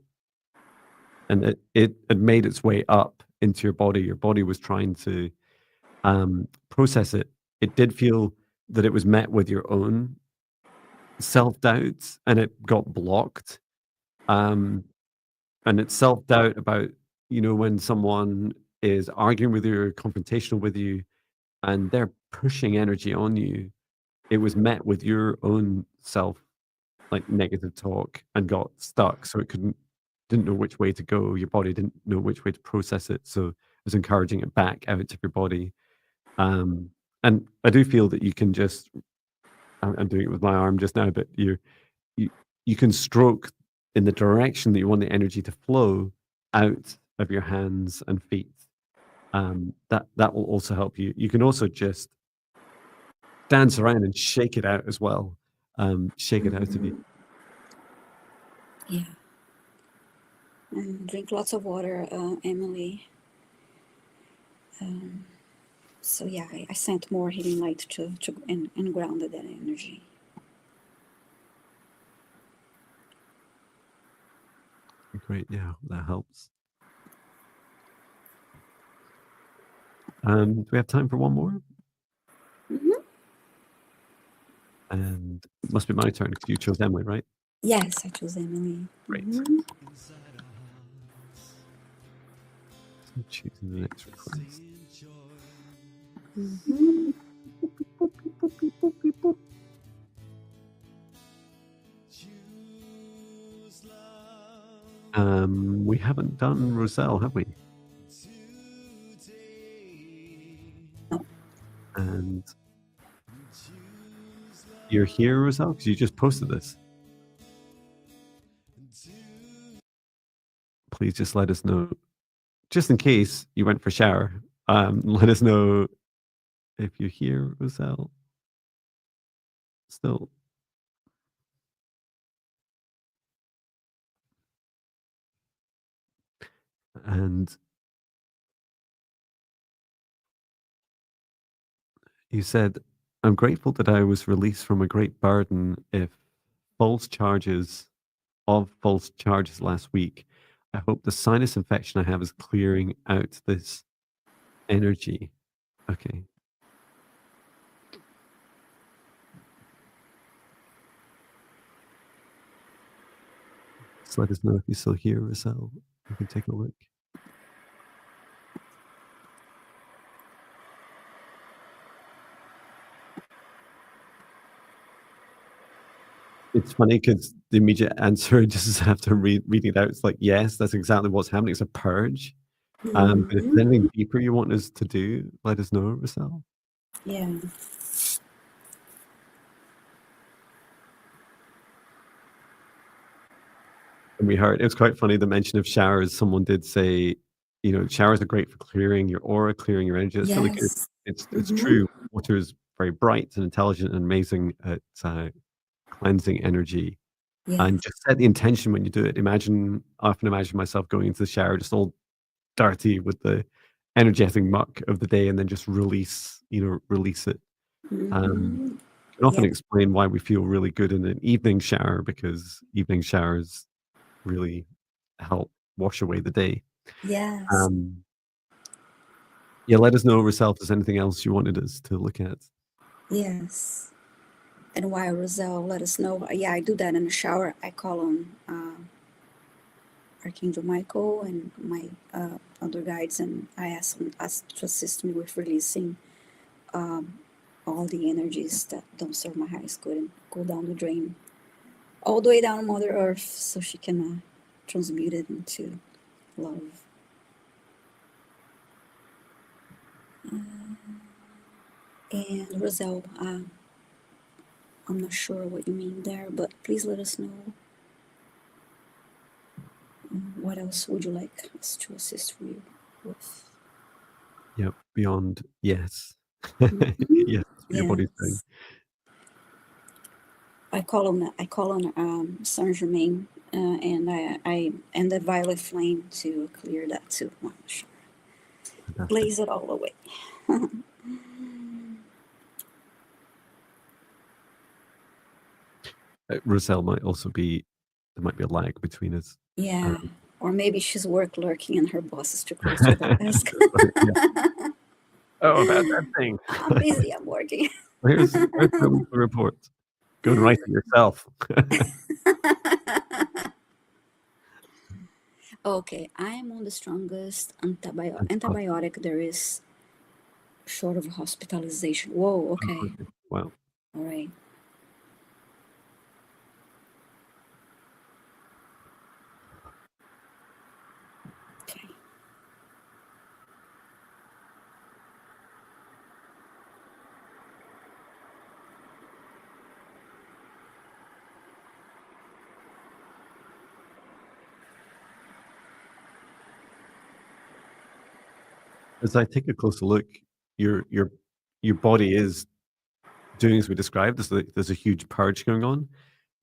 it had made its way up into your body. Your body was trying to process it. It did feel that it was met with your own self-doubt, and it got blocked. And it's self-doubt about, when someone is arguing with you, confrontational with you, and they're pushing energy on you, it was met with your own self, like negative talk, and got stuck. So it didn't know which way to go. Your body didn't know which way to process it. So it was encouraging it back out of your body. And I do feel that you can just, I'm doing it with my arm just now, but you you can stroke in the direction that you want the energy to flow out of your hands and feet. That will also help you. You can also just dance around and shake it out as well. Shake it out of you. Yeah. And drink lots of water, Emily. So yeah, I sent more healing light to and grounded that energy. Great, yeah, that helps. Do we have time for one more? Mm-hmm. And it must be my turn because you chose Emily, right? Yes, I chose Emily. Great. Mm-hmm. So choosing the next request. Mm-hmm. We haven't done Roselle, have we? No. And you're here, Roselle, because you just posted this. Please just let us know, just in case you went for shower. Let us know if you're here, Roselle. Still. And you said, I'm grateful that I was released from a great burden of false charges last week. I hope the sinus infection I have is clearing out this energy. Okay. Just let us know if you're still here, Roselle. We can take a look. It's funny because the immediate answer just after reading it out, it's like, yes, that's exactly what's happening. It's a purge. But if there's anything deeper you want us to do, let us know, Roselle. Yeah. And we heard, it was quite funny, the mention of showers. Someone did say, showers are great for clearing your aura, clearing your energy. It's really good. Yes. It's true. Water is very bright and intelligent and amazing at cleansing energy. Yes. And just set the intention when you do it. I often imagine myself going into the shower just all dirty with the energetic muck of the day, and then just release it. Can often explain why we feel really good in an evening shower, because evening showers really help wash away the day. Yes. Yeah, let us know, Roselle, if there's anything else you wanted us to look at. Yes. And why, Roselle, let us know. Yeah, I do that in the shower. I call on Archangel Michael and my other guides, and I ask them to assist me with releasing all the energies that don't serve my highest good and go down the drain, all the way down to Mother Earth, so she can transmute it into love. And Roselle, I'm not sure what you mean there, but please let us know. What else would you like us to assist you with? Yep, beyond yes. Yes, that's what your body's doing. I call on Saint Germain, and and the violet flame to clear that too. Sure. Blaze it all away. Roselle might also be, there might be a lag between us. Yeah, or maybe she's work lurking and her boss is too close to the desk. Oh, bad thing. I'm busy, I'm working. Where's the report? Go and write it yourself. Okay, I am on the strongest Oh, antibiotic there is, short of hospitalization. Whoa, okay. okay. Wow. All right. Okay. As I take a closer look, your your your body is doing as we described. There's a huge purge going on.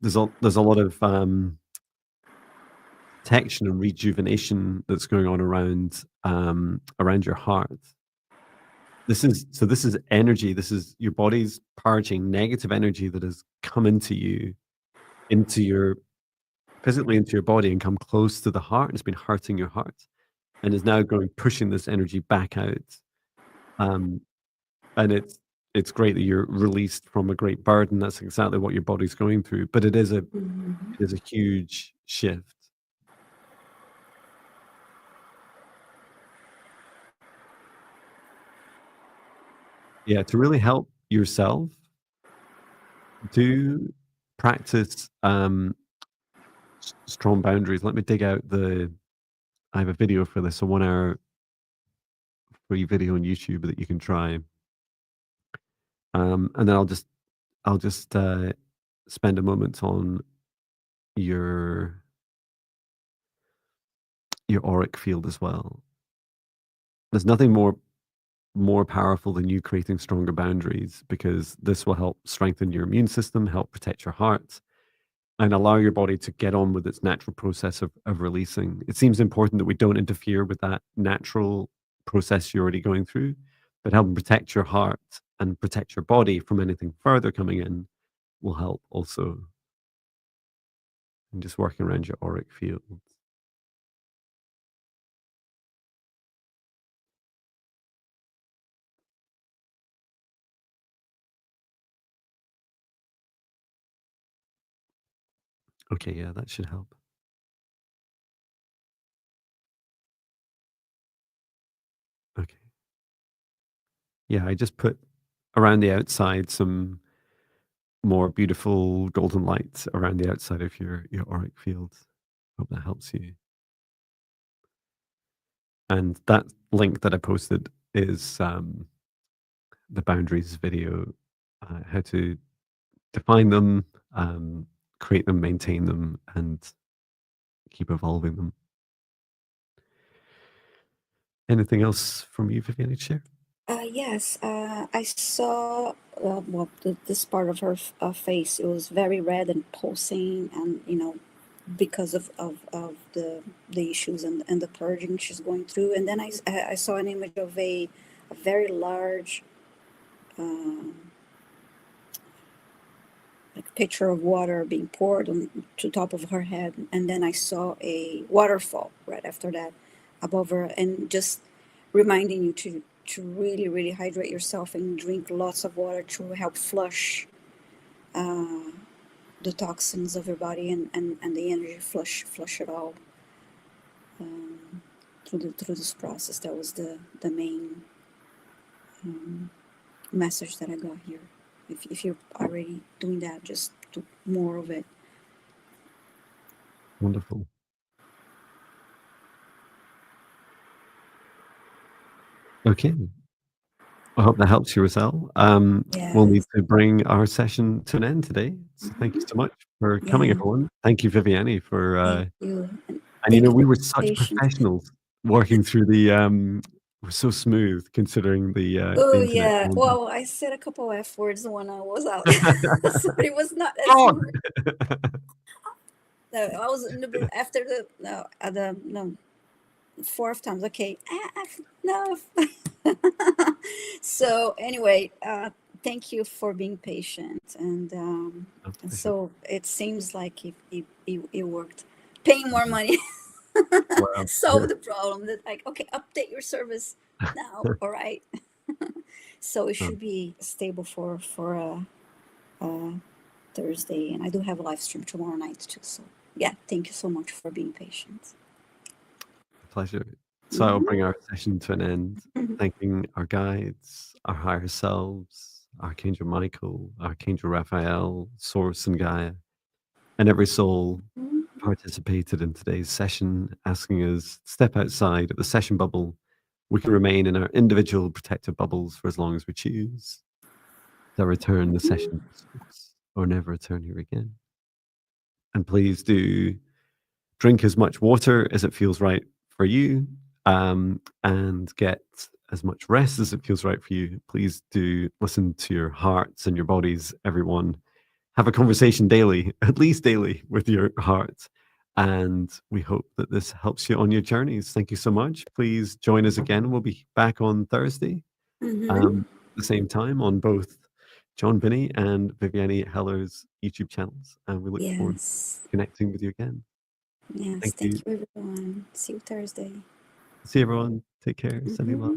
There's a lot of protection and rejuvenation that's going on around your heart. This is energy. This is your body's purging negative energy that has come into you, into your physically into your body and come close to the heart. And it's been hurting your heart and is now going pushing this energy back out. Um, and it's great that you're released from a great burden. That's exactly what your body's going through. But Mm-hmm. it is a huge shift. Yeah, to really help yourself, do practice strong boundaries. Let me dig out I have a video for this, a 1 hour free video on YouTube that you can try. And then I'll just spend a moment on your your auric field as well. There's nothing more powerful than you creating stronger boundaries because this will help strengthen your immune system, help protect your heart, and allow your body to get on with its natural process of releasing. It seems important that we don't interfere with that natural process you're already going through, but help protect your heart and protect your body from anything further coming in will help also. And just working around your auric field. Okay, yeah, that should help. Okay. Yeah, I just put around the outside some more beautiful golden lights around the outside of your auric field. Hope that helps you. And that link that I posted is the boundaries video, how to define them, um, create them, maintain them, and keep evolving them. Anything else from you, Viviane, to share? Yes, I saw this part of her face. It was very red and pulsing, and because of the issues and the purging she's going through. And then I saw an image of a very large like pitcher of water being poured on to top of her head, and then I saw a waterfall right after that above her, and just reminding you to really really hydrate yourself and drink lots of water to help flush the toxins of your body, and the energy, flush it all through this process. That was the main message that I got here. If you're already doing that, just do more of it. Wonderful. Okay. I hope that helps you, Roselle. We'll need Yes. to bring our session to an end today. So thank you Mhm. so much for coming, Yeah. everyone. Thank you, Viviane, for Thank you. And and thank you we for were being such patient. professionals working through we're so smooth considering the Oh internet yeah. challenges. Well, I said a couple F words when I was out, so it was not as Frog! smooth. No, I was in the after the no the no fourth times. Okay. No. So anyway, thank you for being patient, Oh, and pleasure. so it seems like it worked. Paying more money Wow. solve the problem. That like, okay, update your service now. All right. So it Oh, should be stable for Thursday, and I do have a live stream tomorrow night too. So yeah, thank you so much for being patient. Pleasure. So I'll bring our session to an end, Mhm. thanking our guides, our higher selves, Archangel Michael, Archangel Raphael, Source and Gaia, and every soul participated in today's session, asking us to step outside of the session bubble. We can remain in our individual protective bubbles for as long as we choose. To return the session to source or never return here again. And please do drink as much water as it feels right for you, and get as much rest as it feels right for you. Please do listen to your hearts and your bodies, everyone. Have a conversation daily, at least daily, with your heart. And we hope that this helps you on your journeys. Thank you so much. Please join us again. We'll be back on Thursday, at the same time on both John Binney and Viviane Heller's YouTube channels. And we look forward to Yes. connecting with you again. Yes. Thank Thank you. you, everyone. See you Thursday. See you, everyone. Take care. Sending love.